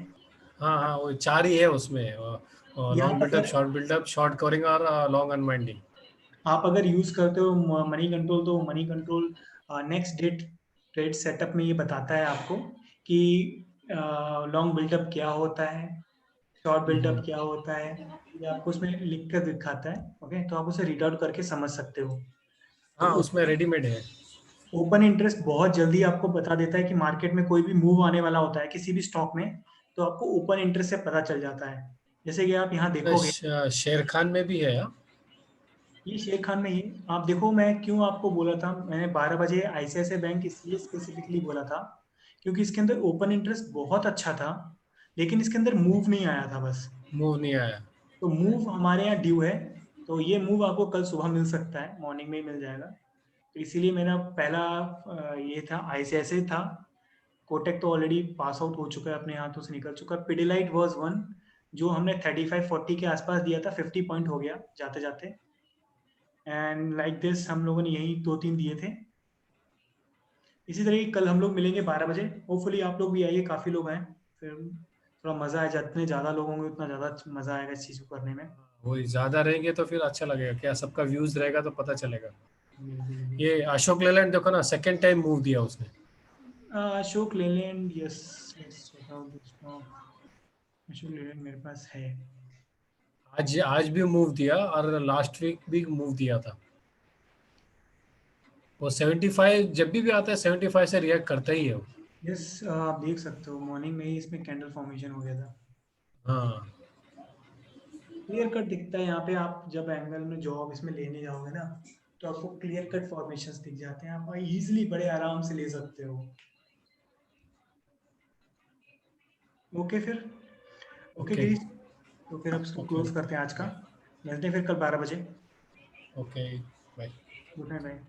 हाँ हाँ, वो चार ही है उसमें, यहाँ लॉन्ग पर बिल्डअप, शॉर्ट कवरिंग और लॉन्ग अनवाइंडिंग। आप अगर यूज करते हो मनी कंट्रोल, तो money control next date trade setup में ये बताता है आपको कि लॉन्ग बिल्डअप क्या होता है, शॉर्ट बिल्डअप क्या होता है। ये आपको उसमें लिख कर दिखाता है। ओके, तो आप उसे रीड आउट करके समझ सकते हो। हाँ, तो उसमें रेडीमेड है। ओपन इंटरेस्ट बहुत जल्दी आपको बता देता है कि मार्केट में कोई भी मूव आने वाला होता है किसी भी स्टॉक में, तो आपको ओपन इंटरेस्ट से पता चल जाता है। जैसे कि आप यहाँ देखोगे, शेर खान में भी है, हाँ? ये शेर खान में ही आप देखो। मैं क्यों आपको बोला था, मैंने 12 बजे आईसीआईसीआई बैंक इसलिए स्पेसिफिकली बोला था क्योंकि इसके अंदर ओपन इंटरेस्ट बहुत अच्छा था, लेकिन इसके अंदर मूव नहीं आया था बस। मूव नहीं आया। तो मूव हमारे यहाँ ड्यू है। तो ये मूव आपको कल सुबह मिल सकता है, मॉर्निंग में ही मिल जाएगा। तो इसीलिए मेरा पहला ये था आईसीआईसीआई था। कोटेक तो ऑलरेडी पास आउट हो चुका है, अपने हाथों से निकल चुका है। पिडिलाइट वाज वन, जो हमने 35-40 के आसपास दिया था, 50 पॉइंट हो गया जाते जाते। एंड लाइक दिस हम लोगों ने यही 2-3 दिए थे। इसी तरह कल हम लोग मिलेंगे 12 बजे। होपफुली आप लोग भी आइए, काफ़ी लोग हैं, फिर थोड़ा मज़ा आए। जितने ज़्यादा लोग होंगे उतना ज़्यादा मज़ा आएगा इस चीज़ को करने में। वही, ज्यादा रहेंगे तो फिर अच्छा लगेगा, क्या सबका व्यूज रहेगा तो पता चलेगा। बिल्कुल ये अशोक लेलैंड देखो ना, सेकंड टाइम मूव दिया उसने। Ashok Leyland, yes, let's check out this now. Ashok Leyland मेरे पास है। आज आज भी मूव दिया और लास्ट वीक भी मूव दिया था। वो 75 जब भी आता है 75 से रिएक्ट करता ही है वो। यस, आप देख सकते हो मॉर्निंग में ही इसमें कैंडल फॉर्मेशन हो गया था। हाँ। क्लियर कट दिखता है यहाँ पे। आप जब एंगल में जॉब इसमें लेने जाओगे ना, तो आपको क्लियर कट फॉर्मेशंस दिख जाते हैं, आप इजीली बड़े आराम से ले सकते हो। ओके फिर, ओके ओके। गिरीश, तो फिर अब इसको ओके। क्लोज करते हैं आज का। बाय। मिलते हैं फिर कल 12 बजे। ओके। बाय। गुड नाइट भाई।